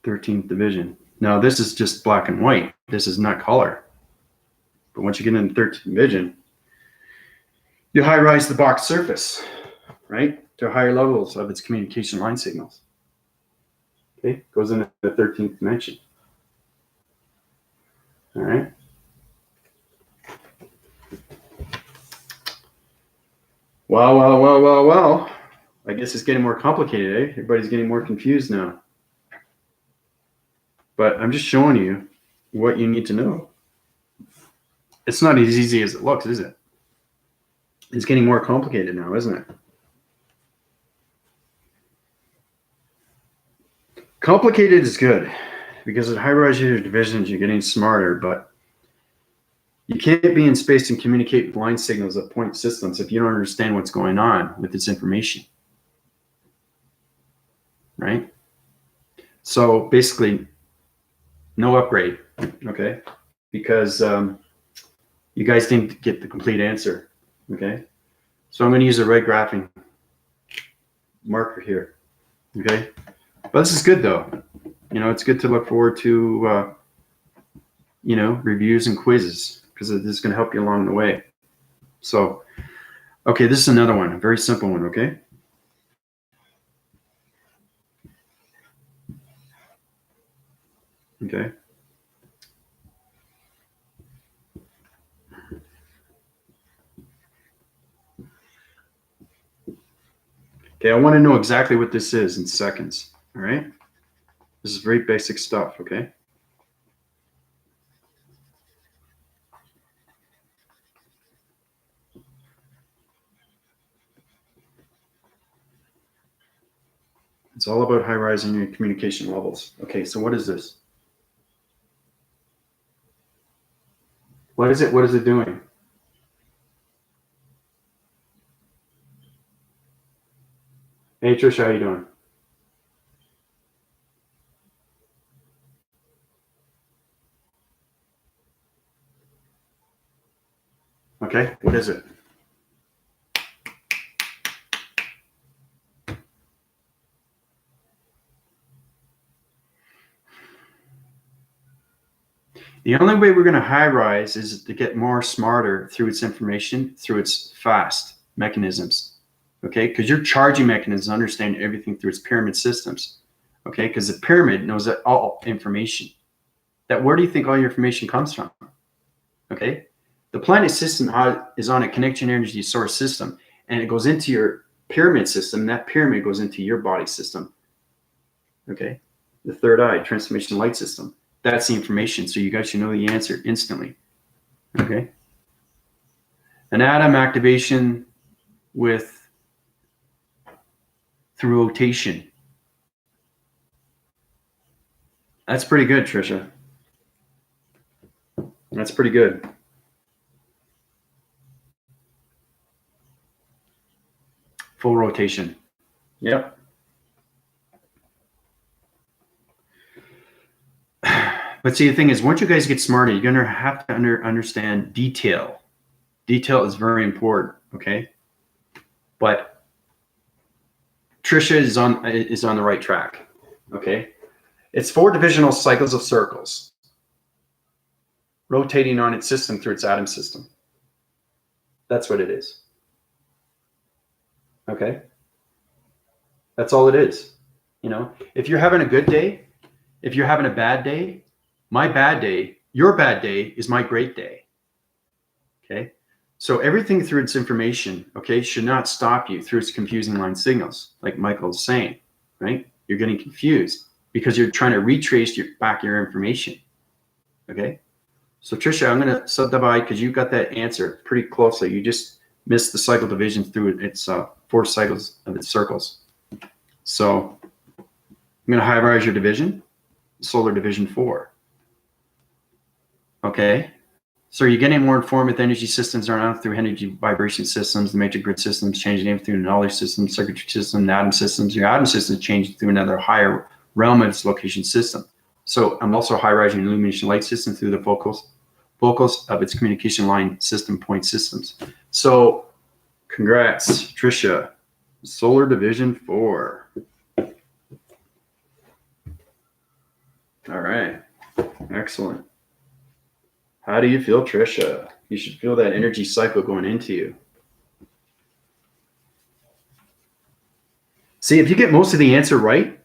13th division. Now this is just black and white. This is not color. But once you get into the 13th division, you high rise the box surface, right, to higher levels of its communication line signals. Okay, goes into the 13th dimension. All right. Well. I guess it's getting more complicated, eh? Everybody's getting more confused now. But I'm just showing you what you need to know. It's not as easy as it looks, is it? It's getting more complicated now, isn't it? Complicated is good because at high rise your divisions, you're getting smarter, but you can't be in space and communicate with line signals of point systems if you don't understand what's going on with this information. Right? So basically, no upgrade, okay? Because you guys didn't get the complete answer, okay? So I'm going to use a red graphing marker here, okay? But this is good, though. You know, it's good to look forward to, you know, reviews and quizzes because this is going to help you along the way. So, okay, this is another one, a very simple one, okay? Okay. Okay, I want to know exactly what this is in seconds, all right? This is very basic stuff, okay? It's all about high rising your communication levels. Okay, so what is this? What is it? What is it doing? Hey, Trisha, how you doing? Okay, what is it? The only way we're going to high rise is to get more smarter through its information, through its fast mechanisms. Okay, because your charging mechanisms understand everything through its pyramid systems. Okay, because the pyramid knows that all information. That where do you think all your information comes from? Okay, the planet system is on a connection energy source system, and it goes into your pyramid system. And that pyramid goes into your body system. Okay, the third eye transformation light system. That's the information. So you guys should know the answer instantly. Okay. An atom activation with through rotation. That's pretty good, Trisha. That's pretty good. Full rotation. Yep. But see, the thing is, once you guys get smarter, you're going to have to understand detail. Detail is very important, okay? But Trisha is on the right track, okay? It's 4 divisional cycles of circles rotating on its system through its atom system. That's what it is. Okay? That's all it is. You know, if you're having a good day, if you're having a bad day, my bad day your bad day is my great day. Okay. So everything through its information, okay, should not stop you through its confusing line signals, like Michael's saying, right? You're getting confused because you're trying to retrace back your information. Okay. So Trisha, I'm going to subdivide because you got that answer pretty closely. You just missed the cycle division through its 4 cycles of its circles. So I'm going to high-rise your division, solar division 4. Okay. So you're getting more informed with energy systems around through energy vibration systems, the matrix grid systems, changing name through the knowledge system, circuitry system, the atom systems. Your atom system changing through another higher realm of its location system. So I'm also high-rising the illumination light system through the focus of its communication line system point systems. So congrats, Trisha. Solar division 4. All right. Excellent. How do you feel, Trisha? You should feel that energy cycle going into you. See, if you get most of the answer right,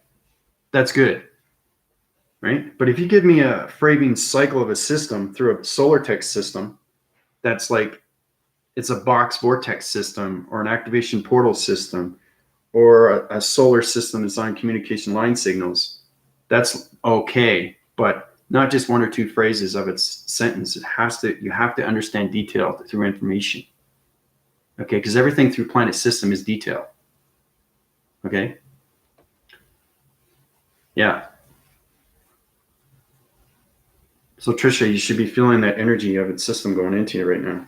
that's good, right? But if you give me a framing cycle of a system through a solar text system, that's like, it's a box vortex system or an activation portal system or a solar system that's on communication line signals, that's okay, but not just 1 or 2 phrases of its sentence. You have to understand detail through information. Okay, because everything through planet system is detail. Okay. Yeah. So Trisha, you should be feeling that energy of its system going into you right now.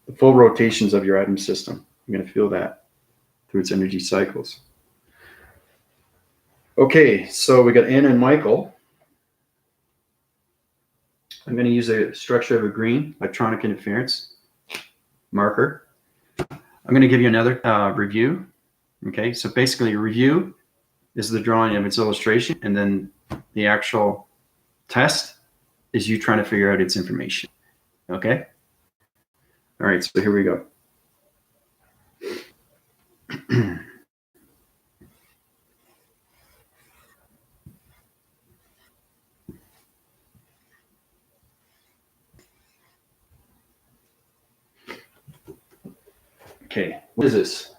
The full rotations of your atom system. You're going to feel that through its energy cycles. Okay, so we got Anna and Michael. I'm going to use a structure of a green electronic interference marker. I'm going to give you another review. Okay, so basically a review is the drawing of its illustration, and then the actual test is you trying to figure out its information. Okay? All right, so here we go. Okay, what is this?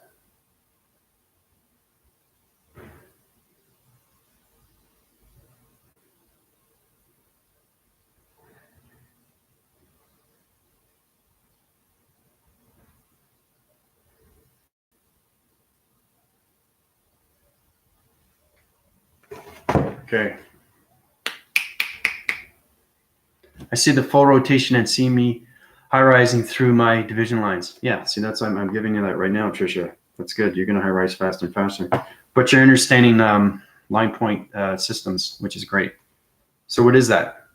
Okay. I see the full rotation and see me high rising through my division lines. Yeah, see, that's I'm giving you that right now, Trisha. That's good. You're going to high rise faster and faster. But you're understanding line point systems, which is great. So what is that?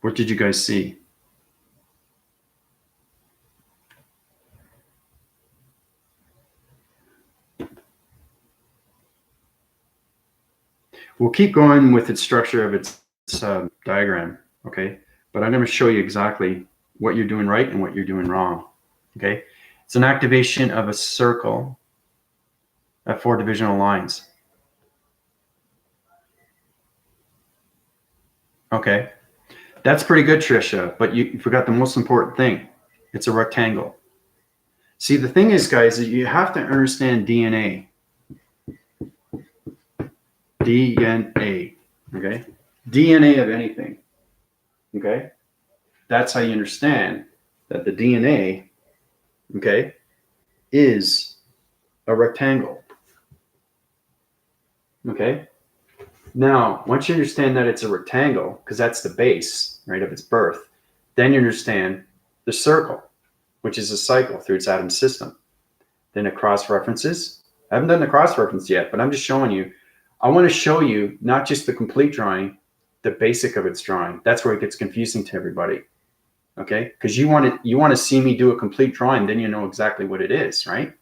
What did you guys see? We'll keep going with its structure of its diagram, okay? But I'm going to show you exactly what you're doing right and what you're doing wrong, okay? It's an activation of a circle at 4 divisional lines. Okay, that's pretty good, Trisha, but you forgot the most important thing. It's a rectangle. See, the thing is, guys, that you have to understand DNA. DNA, okay? DNA of anything, okay? That's how you understand that the DNA, okay, is a rectangle, okay? Now, once you understand that it's a rectangle, because that's the base, right, of its birth, then you understand the circle, which is a cycle through its atom system. Then it cross-references. I haven't done the cross-reference yet, but I'm just showing you. I want to show you not just the complete drawing, the basic of its drawing. That's where it gets confusing to everybody, okay? Because you want to see me do a complete drawing, then you know exactly what it is, right?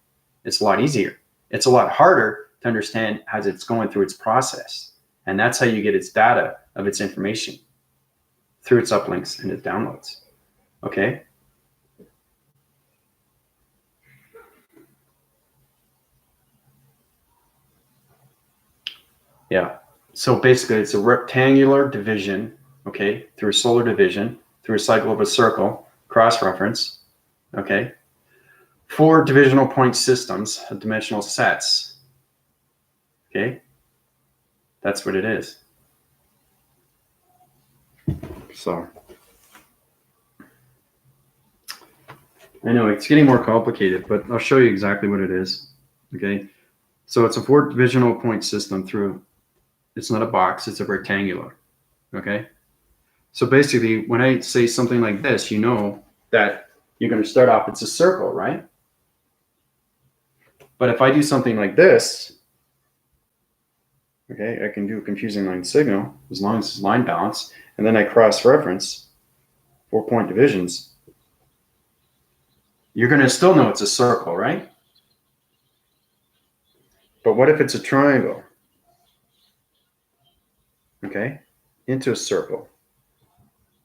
It's a lot easier. It's a lot harder to understand as it's going through its process. And that's how you get its data of its information through its uplinks and its downloads, okay? Yeah. So basically, it's a rectangular division, okay, through a solar division, through a cycle of a circle, cross-reference, okay. 4 divisional point systems of dimensional sets, okay. That's what it is. So, I know it's getting more complicated, but I'll show you exactly what it is, okay. So it's a 4 divisional point system through, it's not a box, it's a rectangular, okay. So basically, when I say something like this, you know that you're going to start off, it's a circle, right? But if I do something like this, okay, I can do a confusing line signal as long as it's line balance, and then I cross-reference 4-point divisions. You're going to still know it's a circle, right? But what if it's a triangle? Okay, into a circle,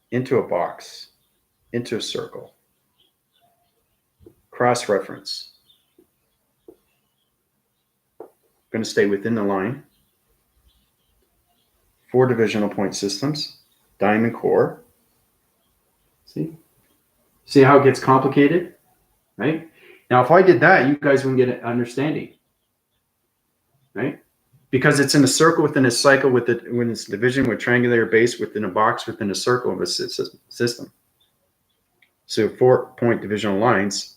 into a box, into a circle, cross-reference. Going to stay within the line. 4 divisional point systems, diamond core. See how it gets complicated, right? Now, if I did that, you guys wouldn't get an understanding, right? Because it's in a circle within a cycle with its division with triangular base within a box within a circle of a system. So 4-point divisional lines,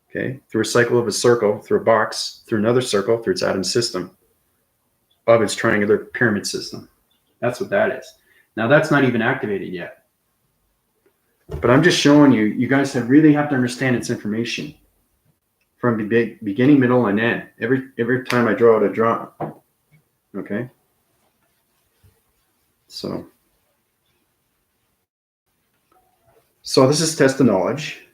okay, through a cycle of a circle, through a box, through another circle, through its atom system of its triangular pyramid system. That's what that is. Now, that's not even activated yet. But I'm just showing you, you guys really have to understand its information from beginning, middle, and end. Every time I draw out a draw, okay? So this is test of knowledge.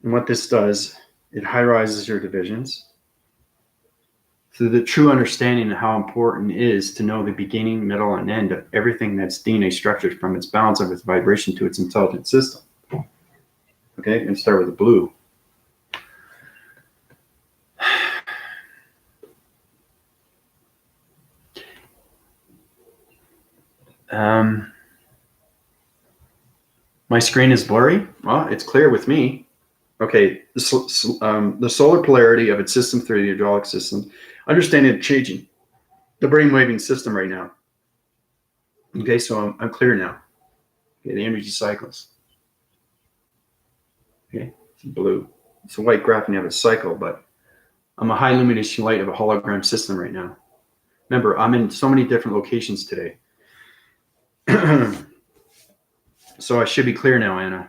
And what this does, it high-rises your divisions. So the true understanding of how important it is to know the beginning, middle, and end of everything that's DNA structured from its balance of its vibration to its intelligent system. Okay, and start with the blue. My screen is blurry. Well, it's clear with me. Okay, the solar polarity of its system through the hydraulic system. Understanding it changing the brain-waving system right now. Okay, so I'm clear now. Okay, the energy cycles. Okay, it's blue. It's a white graphing of a cycle, but I'm a high illumination light of a hologram system right now. Remember, I'm in so many different locations today. So I should be clear now, Anna.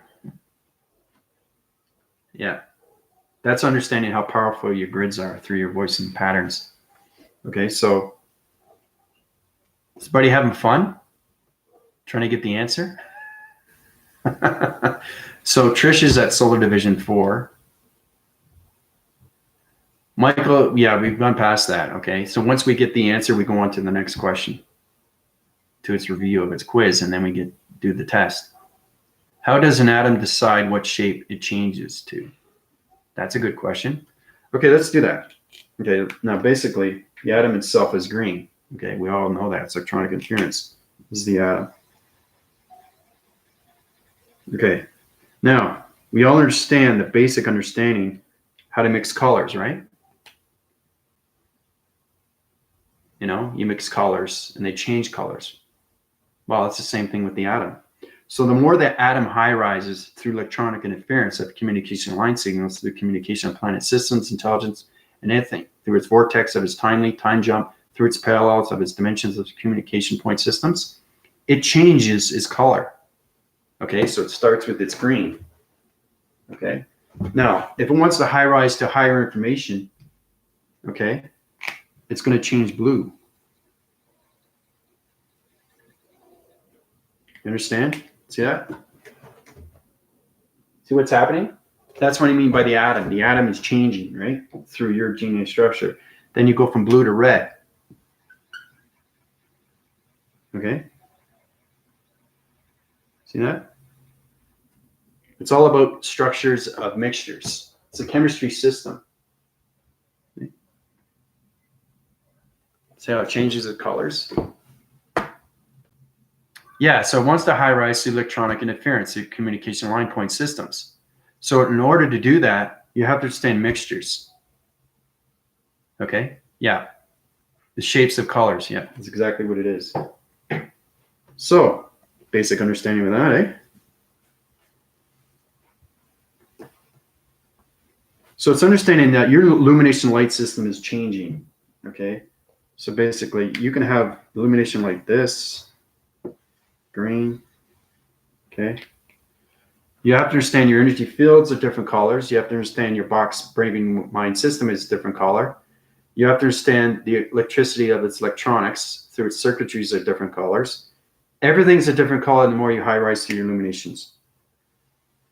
Yeah. That's understanding how powerful your grids are through your voice and patterns. Okay, so is everybody having fun? Trying to get the answer? So Trish is at Solar Division 4. Michael, yeah, we've gone past that. Okay, so once we get the answer, we go on to the next question, to its review of its quiz, and then we do the test. How does an atom decide what shape it changes to? That's a good question. Okay, let's do that. Okay, now basically, the atom itself is green. Okay, we all know that. It's electronic interference. This is the atom. Okay, now we all understand the basic understanding how to mix colors, right? You know, you mix colors and they change colors. Well, it's the same thing with the atom. So the more the atom high rises through electronic interference of communication line signals through communication of planet systems, intelligence, and anything, through its vortex of its time jump, through its parallels of its dimensions of communication point systems, it changes its color. Okay, so it starts with its green. Okay, now if it wants to high rise to higher information, okay, it's going to change blue. You understand? See that? See what's happening? That's what I mean by the atom. The atom is changing, right? Through your DNA structure. Then you go from blue to red. Okay? See that? It's all about structures of mixtures. It's a chemistry system. See how it changes the colors? Yeah, so it wants to high rise through electronic interference through communication line point systems. So in order to do that, you have to understand mixtures. Okay, yeah. The shapes of colors, yeah, that's exactly what it is. So, basic understanding of that, eh? So it's understanding that your illumination light system is changing, okay? So basically, you can have illumination like this, green, okay? You have to understand your energy fields are different colors. You have to understand your box braving mind system is different color. You have to understand the electricity of its electronics through its circuitries are different colors. Everything's a different color the more you high rise through your illuminations.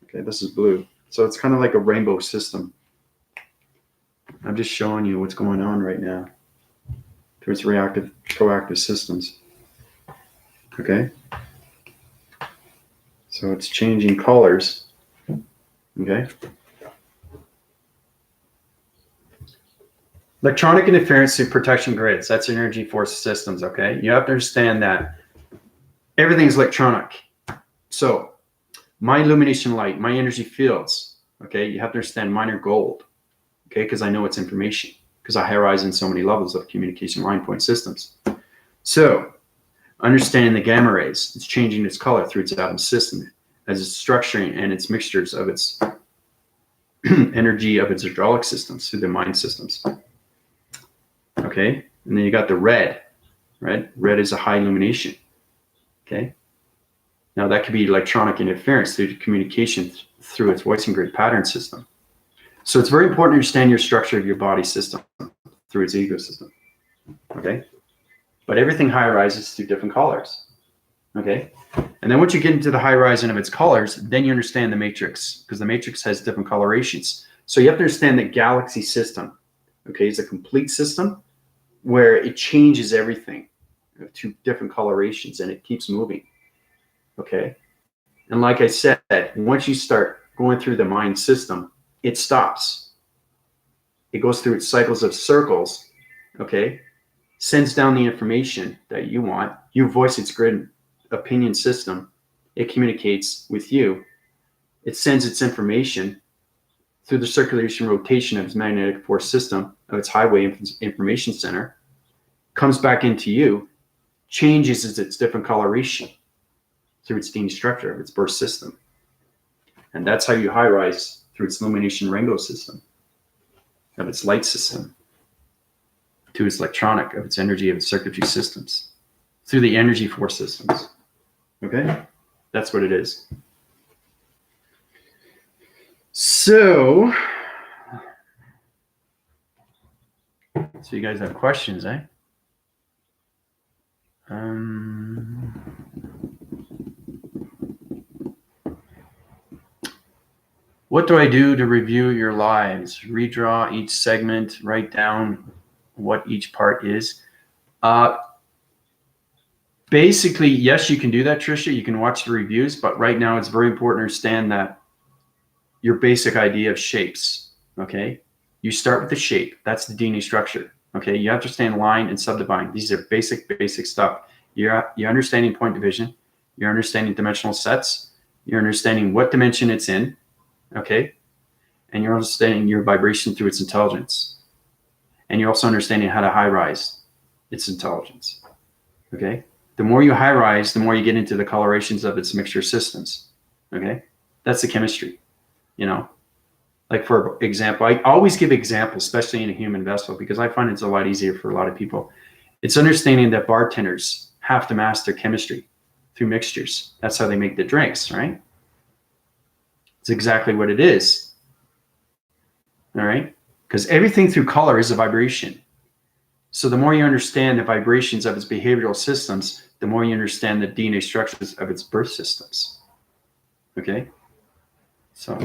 Okay, this is blue. So it's kind of like a rainbow system. I'm just showing you what's going on right now towards reactive, proactive systems. Okay? So it's changing colors. Okay? Electronic interference through protection grids. That's energy force systems. Okay? You have to understand that everything's electronic. So my illumination light, my energy fields. Okay? You have to understand mine are gold. Okay? Because I know it's information. Because I high rise in so many levels of communication line point systems. So understanding the gamma rays, it's changing its color through its atom system as it's structuring and its mixtures of its energy of its hydraulic systems through the mind systems. Okay, and then you got the red, right? Red is a high illumination. Okay, now that could be electronic interference through communication through its voicing grid pattern system. So it's very important to understand your structure of your body system through its ecosystem. Okay, but everything high rises through different colors. Okay, and then once you get into the high rising of its colors, then you understand the matrix, because the matrix has different colorations. So you have to understand the galaxy system. Okay, it's a complete system where it changes everything to different colorations and it keeps moving. Okay, and like I said, once you start going through the mind system, it stops. It goes through its cycles of circles. Okay, sends down the information that you want. You voice its grid opinion system. It communicates with you. It sends its information through the circulation rotation of its magnetic force system of its highway information center, comes back into you, changes its different coloration through its DNA structure of its burst system. And that's how you high rise through its illumination rainbow system, of its light system, to its electronic, of its energy, of its circuitry systems, through the energy force systems. Okay? That's what it is. So you guys have questions, eh? What do I do to review your lives? Redraw each segment, write down what each part is. Basically, yes, you can do that, Trisha. You can watch the reviews, but right now it's very important to understand that your basic idea of shapes, okay? You start with the shape. That's the DNA structure, okay? You understand line and subdivide. These are basic stuff. You're understanding point division. You're understanding dimensional sets. You're understanding what dimension it's in, okay? And you're understanding your vibration through its intelligence. And you're also understanding how to high rise its intelligence, okay? The more you high rise, the more you get into the colorations of its mixture systems, okay? That's the chemistry, you know? Like, for example, I always give examples, especially in a human vessel, because I find it's a lot easier for a lot of people. It's understanding that bartenders have to master chemistry through mixtures. That's how they make the drinks, right? It's exactly what it is, all right? Because everything through color is a vibration. So the more you understand the vibrations of its behavioral systems, the more you understand the DNA structures of its birth systems. Okay? So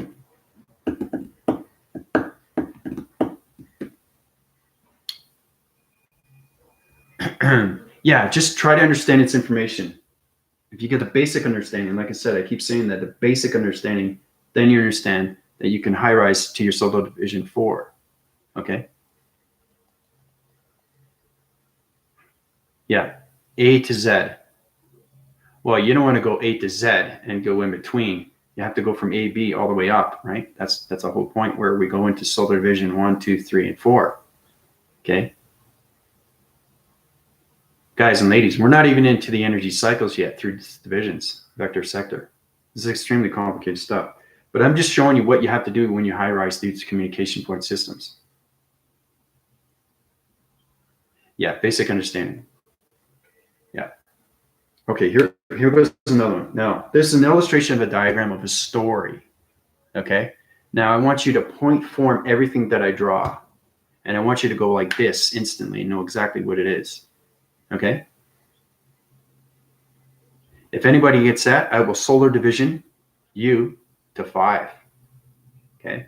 yeah, just try to understand its information. If you get the basic understanding, like I said, I keep saying that the basic understanding, then you understand that you can high rise to your solar division 4. Okay? Yeah, A to Z. Well, you don't want to go A to Z and go in between. You have to go from A, B all the way up, right? That's a whole point where we go into solar division 1, 2, 3, and 4. Okay. Guys and ladies, we're not even into the energy cycles yet through divisions, vector sector. This is extremely complicated stuff. But I'm just showing you what you have to do when you high-rise these communication point systems. Yeah, basic understanding. Yeah. Okay, here goes another one. Now, this is an illustration of a diagram of a story. Okay. Now I want you to point form everything that I draw. And I want you to go like this instantly and know exactly what it is. Okay. If anybody gets that, I will solar division you to 5. Okay.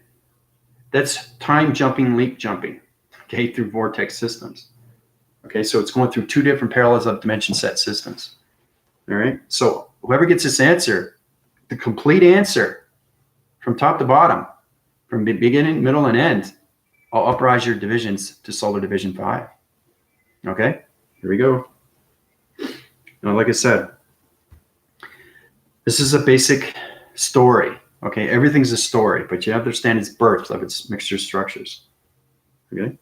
That's time jumping, leap jumping. Okay. Through vortex systems. Okay. So it's going through 2 different parallels of dimension set systems. All right. So whoever gets this answer, the complete answer from top to bottom, from beginning, middle, and end, I'll uprise your divisions to solar division 5. Okay, here we go. Now, like I said, this is a basic story. Okay, everything's a story, but you have to understand its birth of its mixture structures. Okay.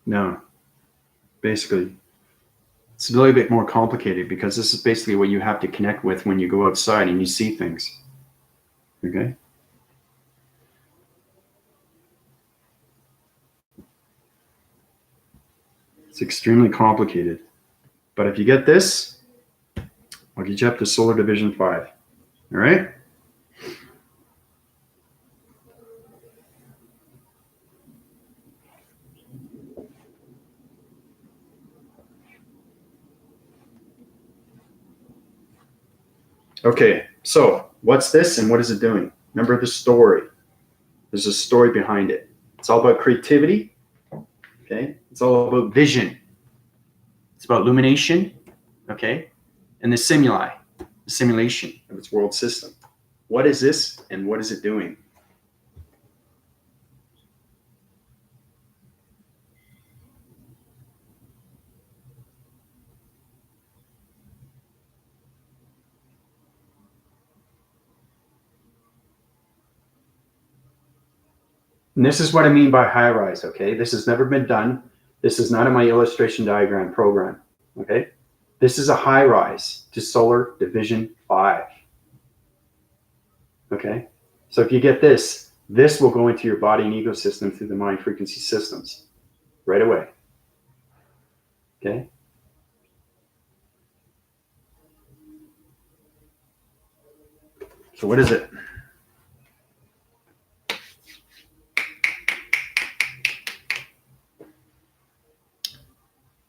Now, basically, it's a little bit more complicated because this is basically what you have to connect with when you go outside and you see things. Okay. It's extremely complicated. But if you get this, I'll get you up to solar division 5. All right. Okay, so what's this and what is it doing? Remember the story. There's a story behind it. It's all about creativity. Okay, it's all about vision. It's about illumination. Okay, and the stimuli, the simulation of its world system. What is this and what is it doing? And this is what I mean by high rise. Okay, this has never been done. This is not in my illustration diagram program. Okay, this is a high rise to solar division 5. Okay, so if you get this, this will go into your body and ecosystem through the mind frequency systems right away. Okay. So what is it?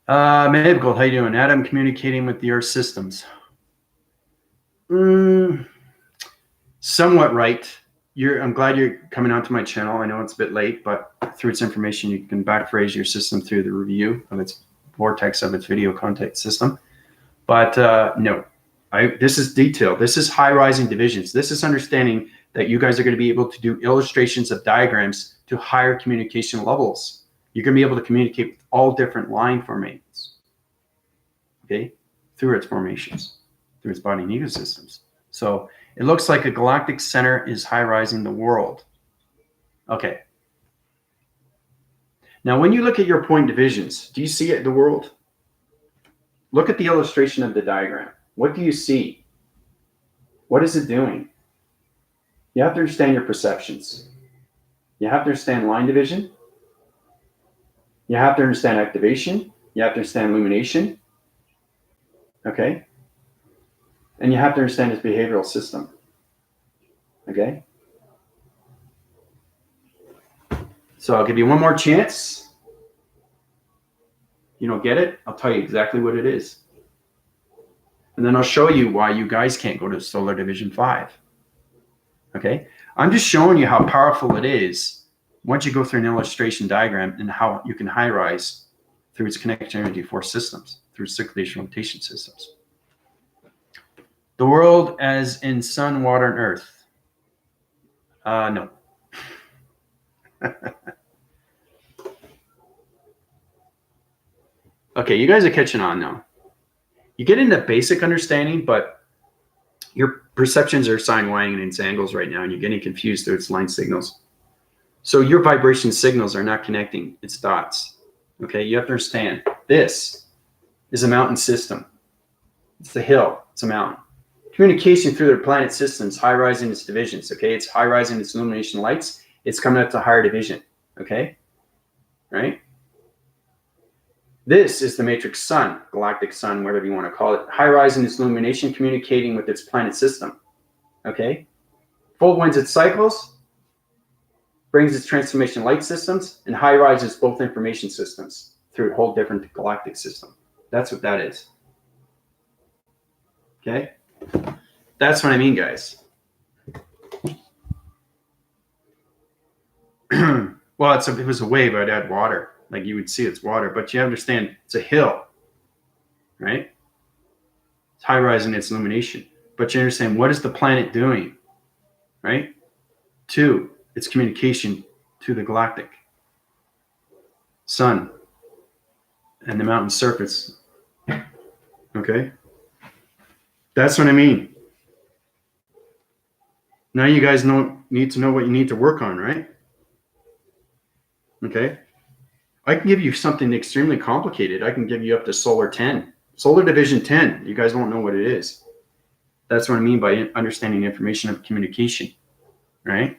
Medical, how you doing? Adam, communicating with the Earth systems. Somewhat right. I'm glad you're coming onto my channel. I know it's a bit late, but through its information, you can backphrase your system through the review of its vortex of its video contact system. But no, this is detailed. This is high-rising divisions. This is understanding that you guys are going to be able to do illustrations of diagrams to higher communication levels. You're going to be able to communicate with all different line formations, okay, through its formations, through its body and ecosystems. So it looks like a galactic center is high-rising the world. Okay. Now, when you look at your point divisions, do you see it, the world? Look at the illustration of the diagram. What do you see? What is it doing? You have to understand your perceptions. You have to understand line division. You have to understand activation. You have to understand illumination. Okay? And you have to understand its behavioral system. Okay? So I'll give you one more chance. You don't get it? I'll tell you exactly what it is. And then I'll show you why you guys can't go to solar division 5. Okay? I'm just showing you how powerful it is once you go through an illustration diagram and how you can high rise through its connectivity for systems, through circulation rotation systems. The world as in sun, water, and earth. No. Okay, you guys are catching on now. You get into basic understanding, but your perceptions are sine, wang, and angles right now, and you're getting confused through its line signals. So your vibration signals are not connecting, it's dots. Okay, you have to understand, this is a mountain system. It's a hill, it's a mountain. Communication through their planet systems, high rising its divisions, okay? It's high rising its illumination lights, it's coming up to higher division, okay? Right? This is the matrix sun, galactic sun, whatever you want to call it. High rising its illumination, communicating with its planet system, okay? Full winds its cycles, brings its transformation light systems, and high rises both information systems through a whole different galactic system. That's what that is. Okay? That's what I mean, guys. Well, if it was a wave, I'd add water. Like you would see it's water, but you understand it's a hill, right? It's high rising its illumination. But you understand, what is the planet doing, right? 2, its communication to the galactic sun and the mountain surface. Okay? That's what I mean. Now you guys need to know what you need to work on, right? Okay? I can give you something extremely complicated. I can give you up to solar 10. Solar division 10. You guys won't know what it is. That's what I mean by understanding information of communication, right?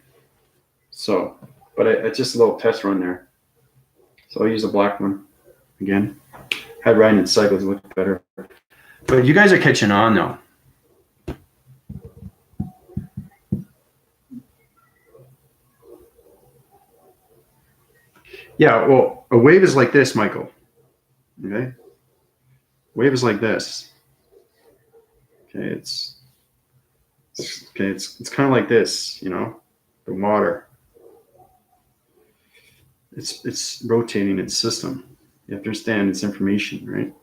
So, but it's just a little test run there. So I'll use a black one again. Had riding in cycles look better. But you guys are catching on though. Yeah, well, a wave is like this, Michael. Okay? Wave is like this. Okay, it's kind of like this, you know, the water. It's rotating its system. You have to understand its information, right?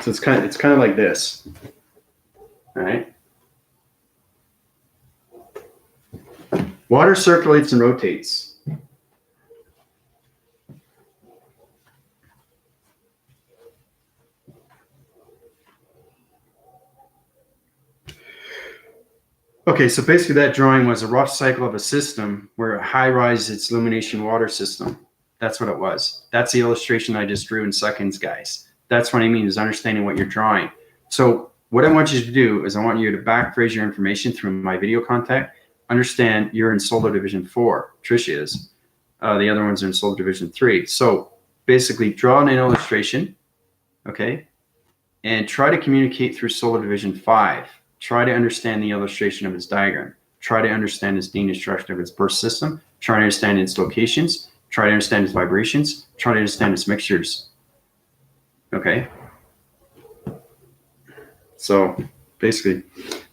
So it's kind of like this. All right? Water circulates and rotates. Okay, so basically that drawing was a rough cycle of a system where it high-rise its illumination water system. That's what it was. That's the illustration I just drew in seconds, guys. That's what I mean, is understanding what you're drawing. So what I want you to do is I want you to backphrase your information through my video contact. Understand you're in solar division 4. Trish is. The other ones are in solar division 3. So basically draw an illustration, okay, and try to communicate through solar division 5. Try to understand the illustration of its diagram. Try to understand its deconstruction of its burst system. Try to understand its locations. Try to understand its vibrations. Try to understand its mixtures. Okay? So basically,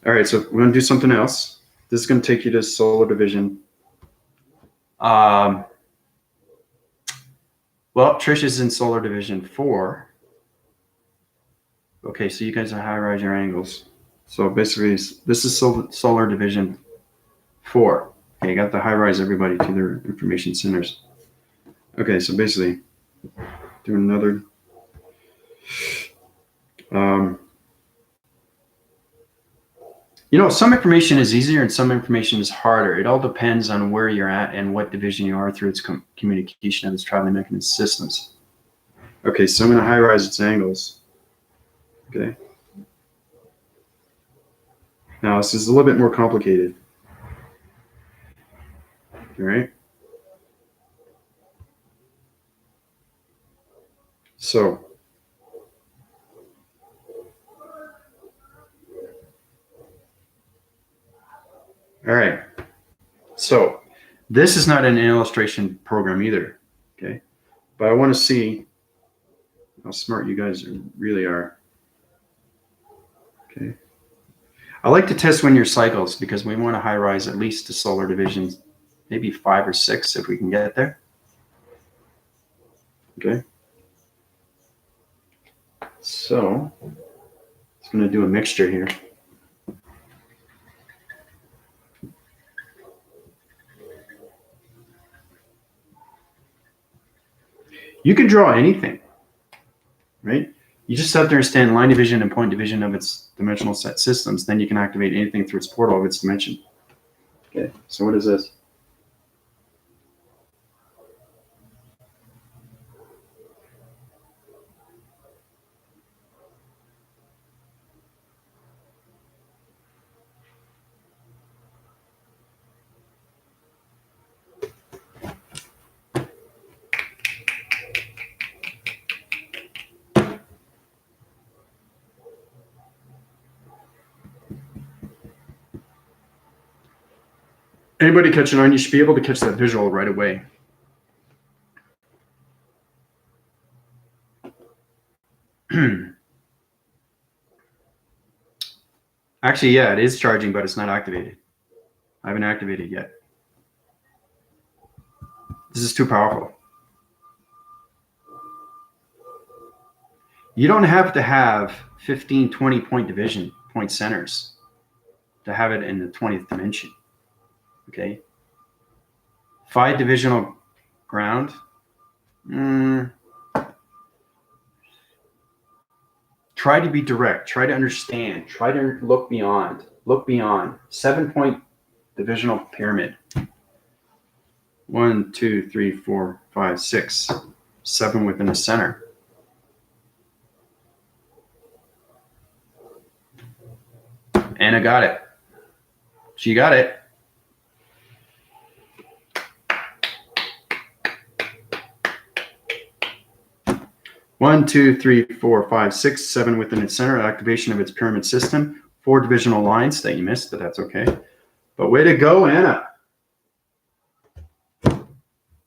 all right, so we're going to do something else. This is going to take you to solar division. Well, Trish is in solar division 4. Okay, so you guys are high rise your angles. So basically, this is solar division 4. Okay, you got to high rise everybody to their information centers. Okay, so basically, do another. You know, some information is easier and some information is harder. It all depends on where you're at and what division you are through its communication of its traveling mechanism systems. Okay, so I'm going to high rise its angles. Okay. Now, this is a little bit more complicated. All right. So, all right. So, this is not an illustration program either. Okay. But I want to see how smart you guys really are. Okay. I like to test when your cycles because we want to high rise at least to solar divisions, maybe 5 or 6 if we can get there. Okay. So it's going to do a mixture here. You can draw anything, right? You just have to understand line division and point division of its dimensional set systems. Then you can activate anything through its portal of its dimension. Okay, so what is this? Anybody catching on, you should be able to catch that visual right away. Actually, yeah, it is charging, but it's not activated. I haven't activated yet. This is too powerful. You don't have to have 15, 20 point division, point centers to have it in the 20th dimension. Okay. 5 divisional ground. Try to be direct. Try to understand. Try to look beyond. Look beyond. 7-point divisional pyramid. 1, 2, 3, 4, 5, 6, 7 within the center. Anna got it. She got it. One, 2, 3, 4, 5, 6, 7 within its center. Activation of its pyramid system. 4 divisional lines that you missed, but that's okay. But way to go, Anna.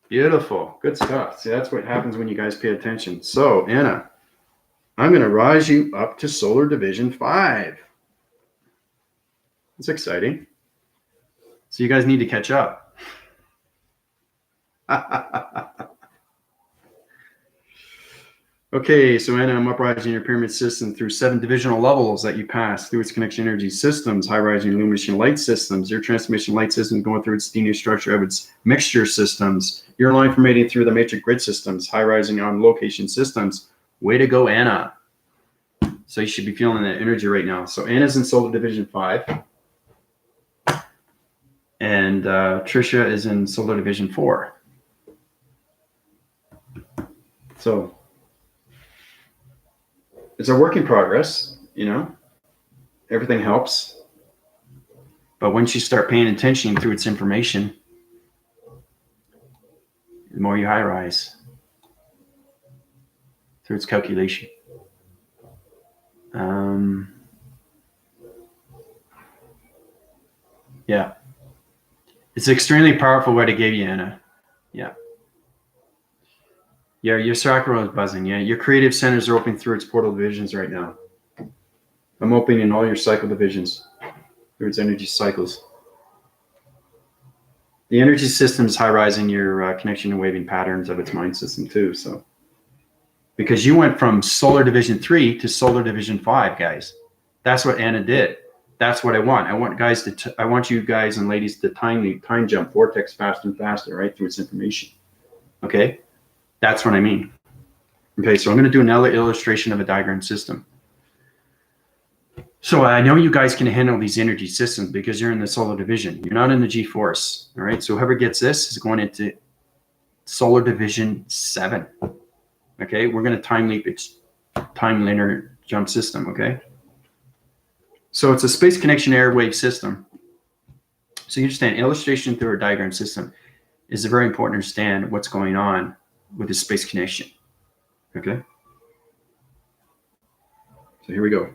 Beautiful. Good stuff. See, that's what happens when you guys pay attention. So, Anna, I'm going to rise you up to Solar Division 5. It's exciting. So you guys need to catch up. Okay, so Anna, I'm uprising your pyramid system through 7 divisional levels that you pass through its connection energy systems, high-rising illumination light systems, your transmission light system going through its linear structure of its mixture systems, your line formating through the matrix grid systems, high-rising on location systems. Way to go, Anna. So you should be feeling that energy right now. So Anna's in Solar Division 5. And Trisha is in Solar Division 4. So it's a work in progress, you know. Everything helps. But once you start paying attention through its information, the more you high rise through its calculation. Yeah. It's an extremely powerful way to give you, Anna. Yeah. Yeah, your chakra is buzzing. Yeah, your creative centers are opening through its portal divisions right now. I'm opening all your cycle divisions through its energy cycles. The energy system is high rising your connection and waving patterns of its mind system too. So, because you went from Solar Division 3 to Solar Division 5, guys. That's what Anna did. That's what I want. I want you guys and ladies to time jump vortex faster and faster, right, through its information. Okay, that's what I mean. Okay, so I'm going to do another illustration of a diagram system. So I know you guys can handle these energy systems because you're in the Solar Division. You're not in the G-force. All right, so whoever gets this is going into Solar Division 7. Okay, we're going to time leap its time linear jump system. Okay, so it's a space connection airwave system. So you understand illustration through a diagram system is very important to understand what's going on with the space connection. Okay, so here we go.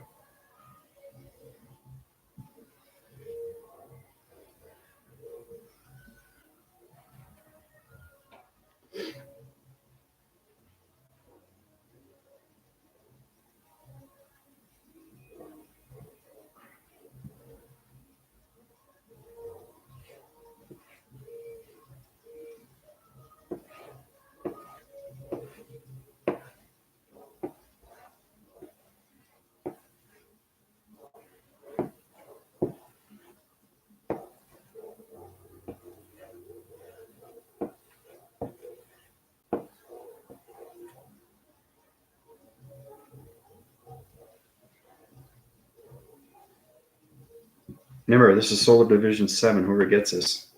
Remember, this is solar division 7, whoever gets this.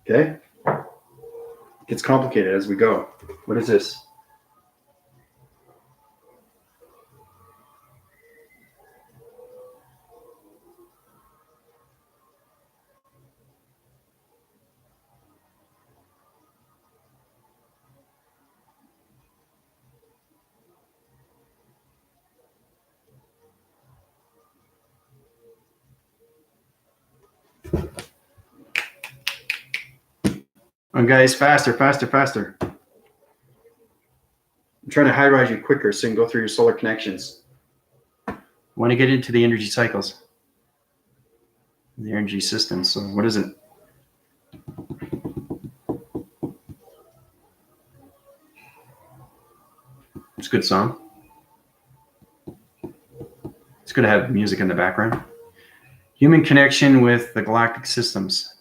Okay? It gets complicated as we go. What is this? Oh, guys, faster, faster, faster. I'm trying to high-rise you quicker so you can go through your solar connections. I want to get into the energy cycles, the energy systems. So what is it? It's a good song. It's good to have music in the background. Human connection with the galactic systems.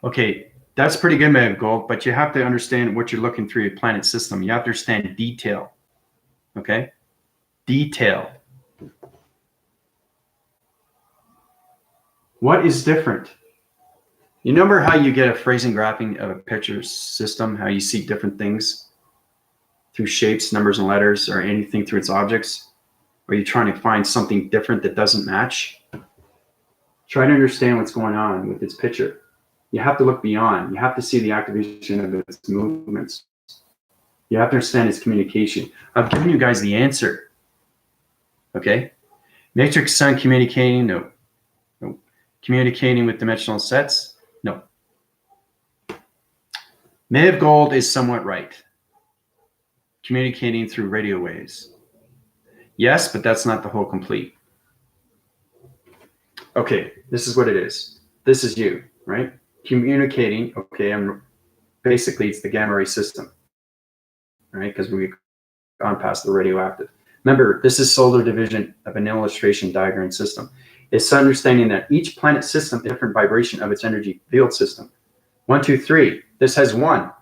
Okay, that's pretty good, man, Gold, but you have to understand what you're looking through your planet system. You have to understand detail. Okay? Detail. What is different? You remember how you get a phrasing graphing of a picture system, how you see different things through shapes, numbers, and letters, or anything through its objects? Or are you trying to find something different that doesn't match? Try to understand what's going on with its picture. You have to look beyond. You have to see the activation of its movements. You have to understand its communication. I've given you guys the answer. Okay? Matrix sun communicating? No. No. Communicating with dimensional sets? No. May of gold is somewhat right. Communicating through radio waves. Yes, but that's not the whole complete. Okay, this is what it is. This is you, right? Communicating, okay, basically it's the gamma ray system, right? Because we've gone past the radioactive. Remember, this is solar division of an illustration diagram system. It's understanding that each planet system is a different vibration of its energy field system. 1, 2, 3. This has 1.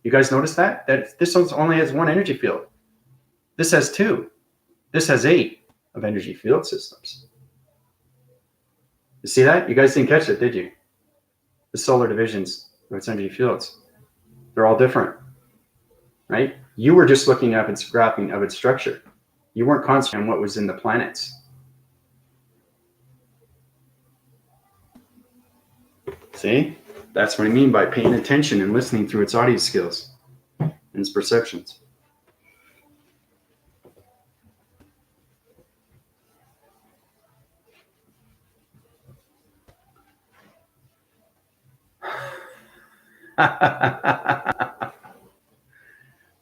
You guys notice that? That this only has 1 energy field. This has 2. This has 8 of energy field systems. You see that? You guys didn't catch it, did you? The solar divisions of its energy fields. They're all different, right? You were just looking at its graphing of its structure. You weren't concentrating on what was in the planets. See? That's what I mean by paying attention and listening through its audio skills and its perceptions.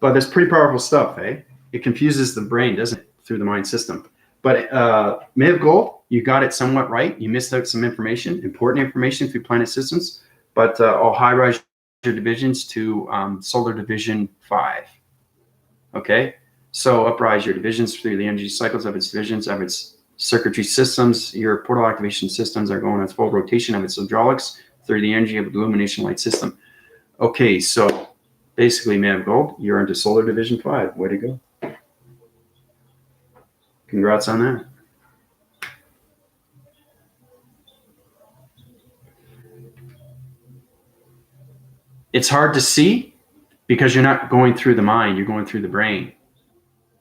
But that's pretty powerful stuff, eh? It confuses the brain, doesn't it, through the mind system. But May of Gold, you got it somewhat right. You missed out some information, important information through planet systems. But I'll high-rise your divisions to solar division 5. Okay? So uprise your divisions through the energy cycles of its divisions, of its circuitry systems. Your portal activation systems are going on full rotation of its hydraulics through the energy of the illumination light system. Okay, so basically, May of Gold, you're into solar division 5. Way to go. Congrats on that. It's hard to see because you're not going through the mind, you're going through the brain.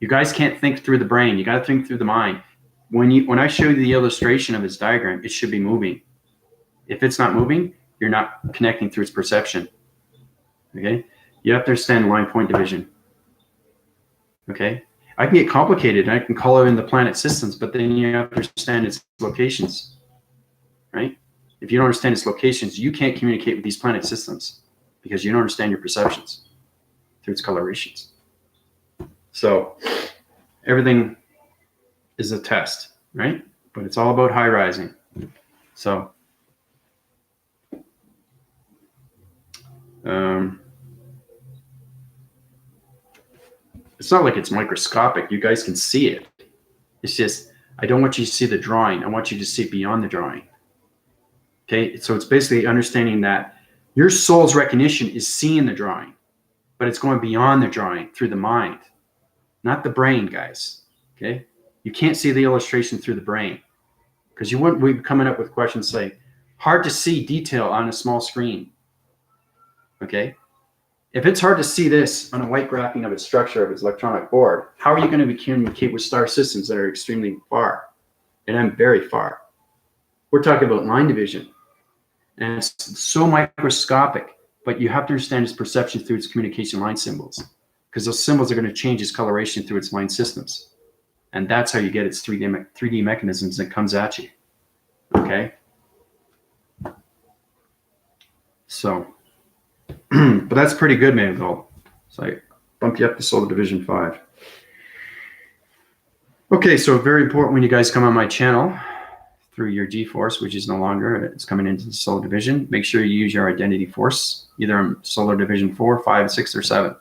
You guys can't think through the brain. You got to think through the mind. When I show you the illustration of this diagram, it should be moving. If it's not moving, you're not connecting through its perception. Okay? You have to understand line point division. Okay? I can get complicated. I can call it in the planet systems, but then you have to understand its locations. Right? If you don't understand its locations, you can't communicate with these planet systems because you don't understand your perceptions through its colorations. So everything is a test, right? But it's all about high rising. So it's not like it's microscopic. You guys can see it. It's just, I don't want you to see the drawing. I want you to see beyond the drawing. Okay, so it's basically understanding that your soul's recognition is seeing the drawing, but it's going beyond the drawing through the mind, not the brain, guys. Okay, you can't see the illustration through the brain. Because you wouldn't be coming up with questions like, hard to see detail on a small screen. Okay? If it's hard to see this on a white graphing of its structure of its electronic board, how are you going to communicate with star systems that are extremely far? And I'm very far. We're talking about line division. And it's so microscopic, but you have to understand its perception through its communication line symbols, because those symbols are going to change its coloration through its line systems. And that's how you get its 3D mechanisms that comes at you. Okay? So, but that's pretty good, man, though. So I bump you up to Solar Division 5. Okay, so very important when you guys come on my channel through your G-force, which is no longer, it's coming into the Solar Division. Make sure you use your identity force, either on Solar Division 4, 5, 6, or 7.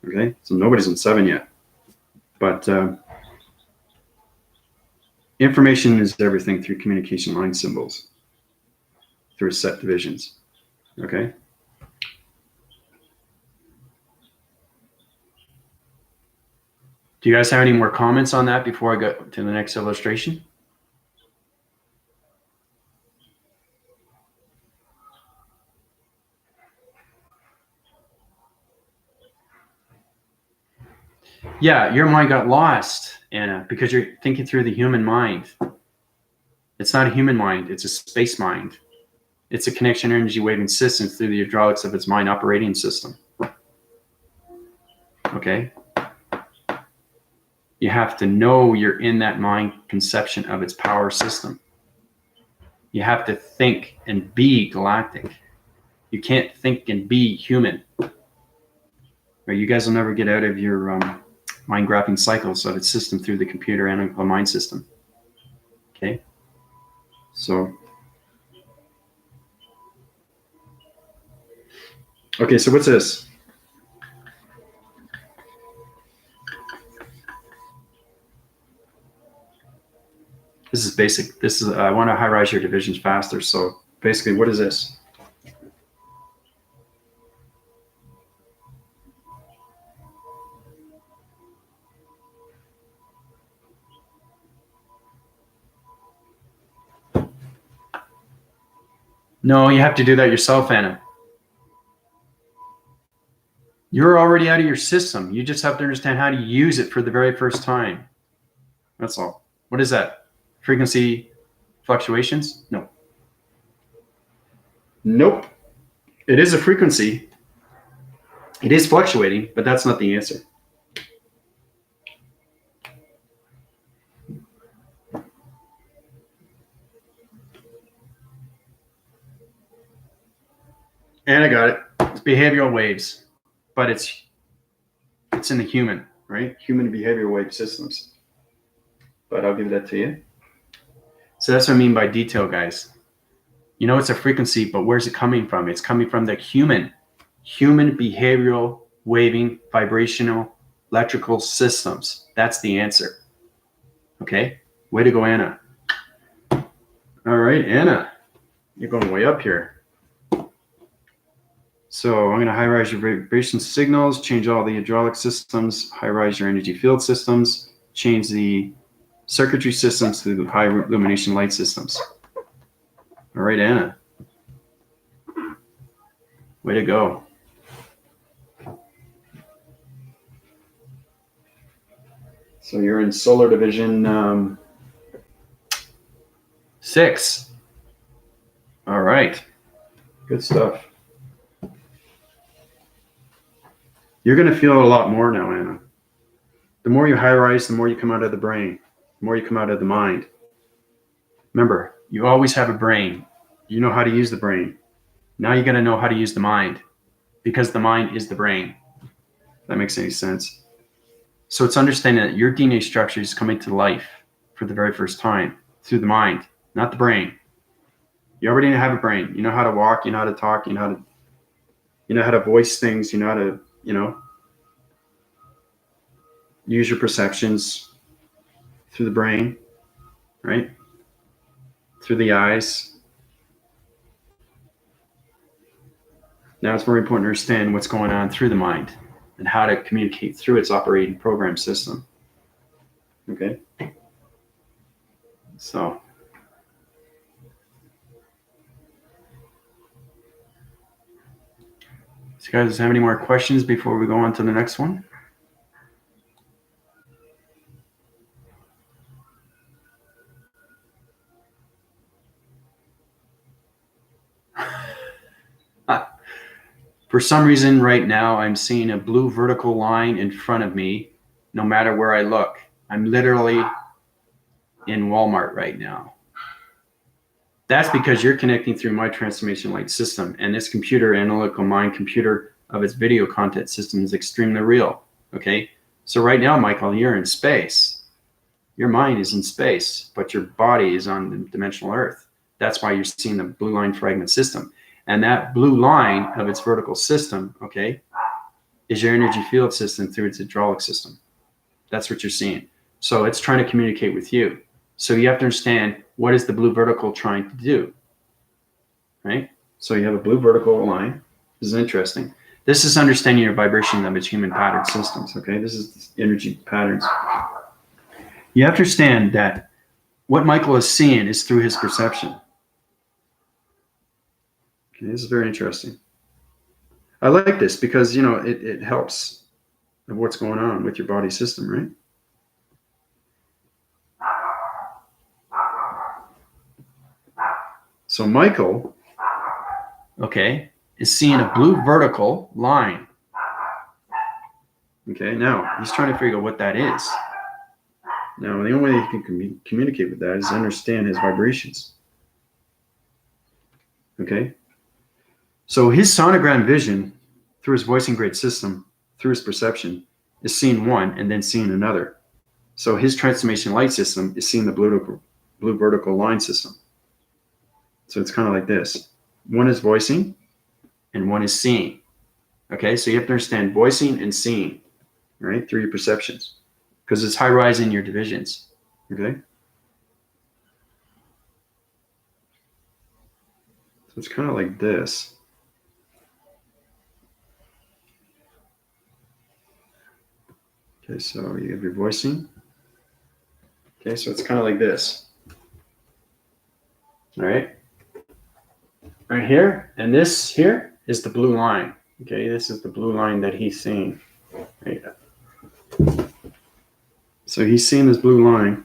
Okay, so nobody's in 7 yet. But information is everything through communication line symbols, through set divisions. Okay? Do you guys have any more comments on that before I go to the next illustration? Yeah, your mind got lost, Anna, because you're thinking through the human mind. It's not a human mind, it's a space mind. It's a connection energy waving system through the hydraulics of its mind operating system. Okay? You have to know you're in that mind conception of its power system. You have to think and be galactic. You can't think and be human. Or you guys will never get out of your mind graphing cycles of its system through the computer analytical mind system. Okay? So, okay, so what's this? This is basic. This is, I want to high rise your divisions faster. So basically, what is this? No, you have to do that yourself, Anna. You're already out of your system. You just have to understand how to use it for the very first time. That's all. What is that? Frequency fluctuations? No. Nope. It is a frequency. It is fluctuating, but that's not the answer. And I got it. It's behavioral waves, but it's in the human, right? Human behavioral wave systems. But I'll give that to you. So that's what I mean by detail, guys. You know, it's a frequency, but where's it coming from? It's coming from the human behavioral waving vibrational electrical systems. That's the answer. Okay? Way to go, Anna. All right, Anna. You're going way up here. So I'm going to high rise your vibration signals, change all the hydraulic systems, high rise your energy field systems, change the circuitry systems to the high illumination light systems. All right, Anna. Way to go. So you're in Solar Division 6. All right. Good stuff. You're going to feel it a lot more now, Anna. The more you high rise, the more you come out of the brain, the more you come out of the mind. Remember, you always have a brain. You know how to use the brain. Now you're going to know how to use the mind, because the mind is the brain. If that makes any sense. So it's understanding that your DNA structure is coming to life for the very first time through the mind, not the brain. You already have a brain. You know how to walk, you know how to talk, you know how to voice things, you know how to, use your perceptions through the brain, right? Through the eyes. Now it's very important to understand what's going on through the mind and how to communicate through its operating program system. Okay? So So guys, have any more questions before we go on to the next one? For some reason right now, I'm seeing a blue vertical line in front of me, no matter where I look. I'm literally in Walmart right now. That's because you're connecting through my transformation light system, and this computer, analytical mind computer of its video content system, is extremely real. Okay, so right now, Michael, you're in space. Your mind is in space, but your body is on the dimensional Earth. That's why you're seeing the blue line fragment system. And that blue line of its vertical system, okay, is your energy field system through its hydraulic system. That's what you're seeing. So it's trying to communicate with you. So you have to understand, what is the blue vertical trying to do, right? So you have a blue vertical line. This is interesting. This is understanding your vibration of its human pattern systems, okay? This is energy patterns. You have to understand that what Michael is seeing is through his perception. Okay, this is very interesting. I like this because, you know, it helps of what's going on with your body system, right? So Michael, okay, is seeing a blue vertical line. Okay, now he's trying to figure out what that is. Now, the only way he can communicate with that is understand his vibrations. Okay? So his sonogram vision, through his voicing grid system, through his perception, is seeing one and then seeing another. So his transformation light system is seeing the blue vertical line system. So it's kind of like this. One is voicing and one is seeing. Okay, so you have to understand voicing and seeing, right, through your perceptions, because it's high rise in your divisions. Okay? So it's kind of like this. Okay, so you have your voicing. Okay, so it's kind of like this. All right. Right here, and this here is the blue line. Okay, this is the blue line that he's seeing. Right. So he's seeing this blue line.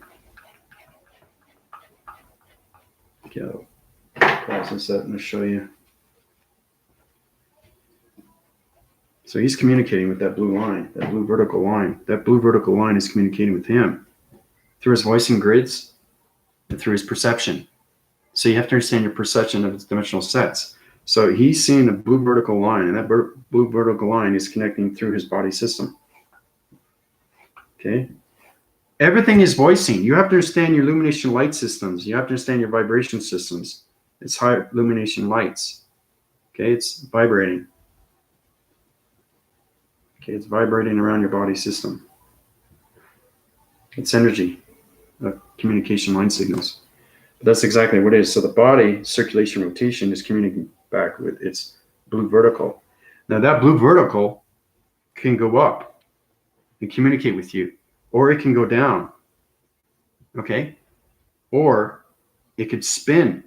Okay, I'll pause this up and show you. So he's communicating with that blue line, that blue vertical line. That blue vertical line is communicating with him through his voicing grids and through his perception. So you have to understand your perception of its dimensional sets. So he's seeing a blue vertical line, and that blue vertical line is connecting through his body system. Okay? Everything is voicing. You have to understand your illumination light systems. You have to understand your vibration systems. It's high illumination lights. Okay? It's vibrating. Okay? It's vibrating around your body system. It's energy, communication line signals. But that's exactly what it is. So the body circulation rotation is communicating back with its blue vertical. Now that blue vertical can go up and communicate with you, or it can go down. Okay? Or it could spin.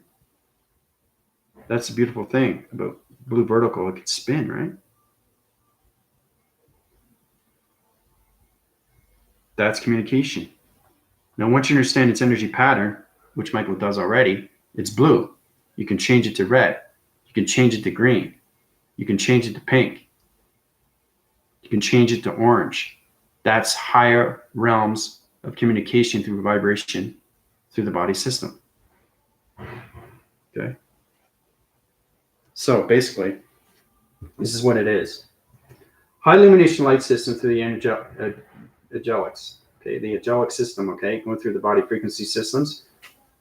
That's the beautiful thing about blue vertical. It could spin, right? That's communication. Now, once you understand its energy pattern, which Michael does already, it's blue. You can change it to red. You can change it to green. You can change it to pink. You can change it to orange. That's higher realms of communication through vibration through the body system. Okay? So basically, this is what it is. High illumination light system through the angelics. Okay, the angelic system, okay, going through the body frequency systems.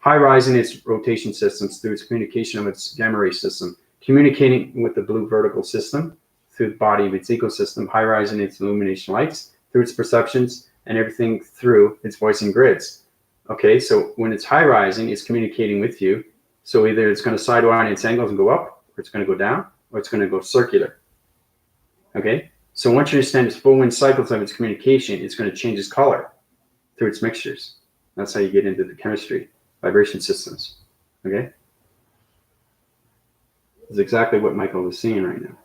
High rise in its rotation systems through its communication of its gamma ray system. Communicating with the blue vertical system through the body of its ecosystem. High rise in its illumination lights through its perceptions and everything through its voicing grids. Okay, so when it's high rising, it's communicating with you. So either it's going to sidewind its angles and go up, or it's going to go down, or it's going to go circular. Okay, so once you understand its full wind cycles of its communication, it's going to change its color through its mixtures. That's how you get into the chemistry, vibration systems. Okay, this is exactly what Michael is seeing right now.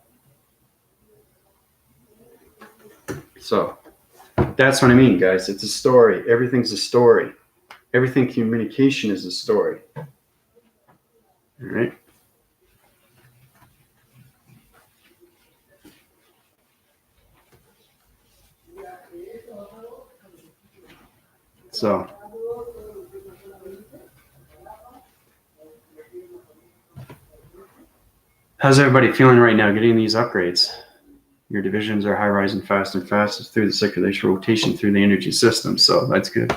So that's what I mean, guys. It's a story. Everything's a story. Everything communication is a story. All right. So how's everybody feeling right now getting these upgrades? Your divisions are high rising fast and fast through the circulation rotation through the energy system. So that's good.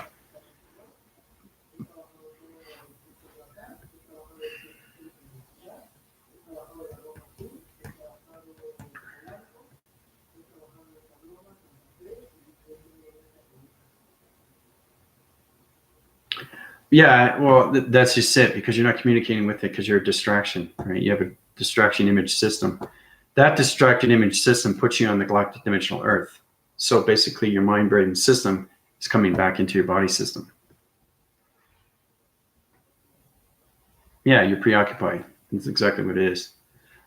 Yeah, well, that's just it, because you're not communicating with it because you're a distraction, right? You have a distraction image system. That distracted image system puts you on the galactic dimensional Earth. So basically, your mind-brain system is coming back into your body system. Yeah, you're preoccupied. That's exactly what it is.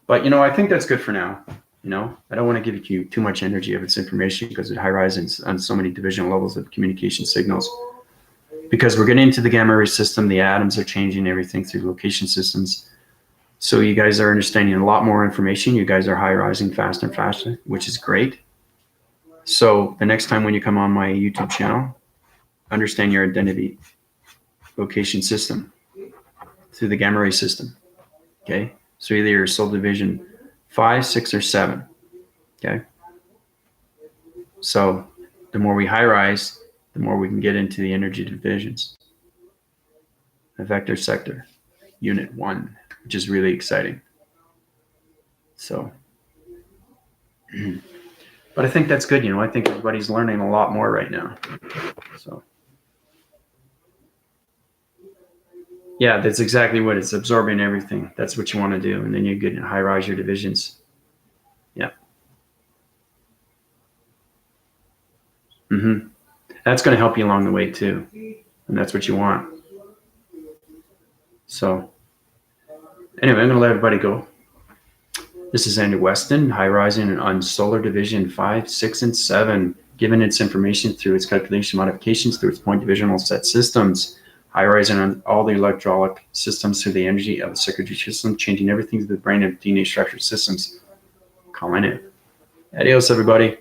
But, I think that's good for now. I don't want to give you too much energy of its information because it high rises on so many divisional levels of communication signals. Because we're getting into the gamma ray system, the atoms are changing everything through location systems. So you guys are understanding a lot more information. You guys are high rising faster and faster, which is great. So the next time when you come on my YouTube channel, understand your identity location system through the gamma ray system. Okay. So either your soul division 5, 6, or 7. Okay. So the more we high rise, the more we can get into the energy divisions. The vector sector, unit 1, which is really exciting. So, but I think that's good. I think everybody's learning a lot more right now. So, yeah, that's exactly what it's absorbing everything. That's what you want to do. And then you get in high rise your divisions. Yeah. That's going to help you along the way too. And that's what you want. So anyway, I'm going to let everybody go. This is Andrew Weston, high rising on solar division 5, 6, and 7, given its information through its calculation modifications through its point divisional set systems, high rising on all the electrolytic systems through the energy of the circuitry system, changing everything to the brain of DNA structure systems. Calling it. Adios, everybody.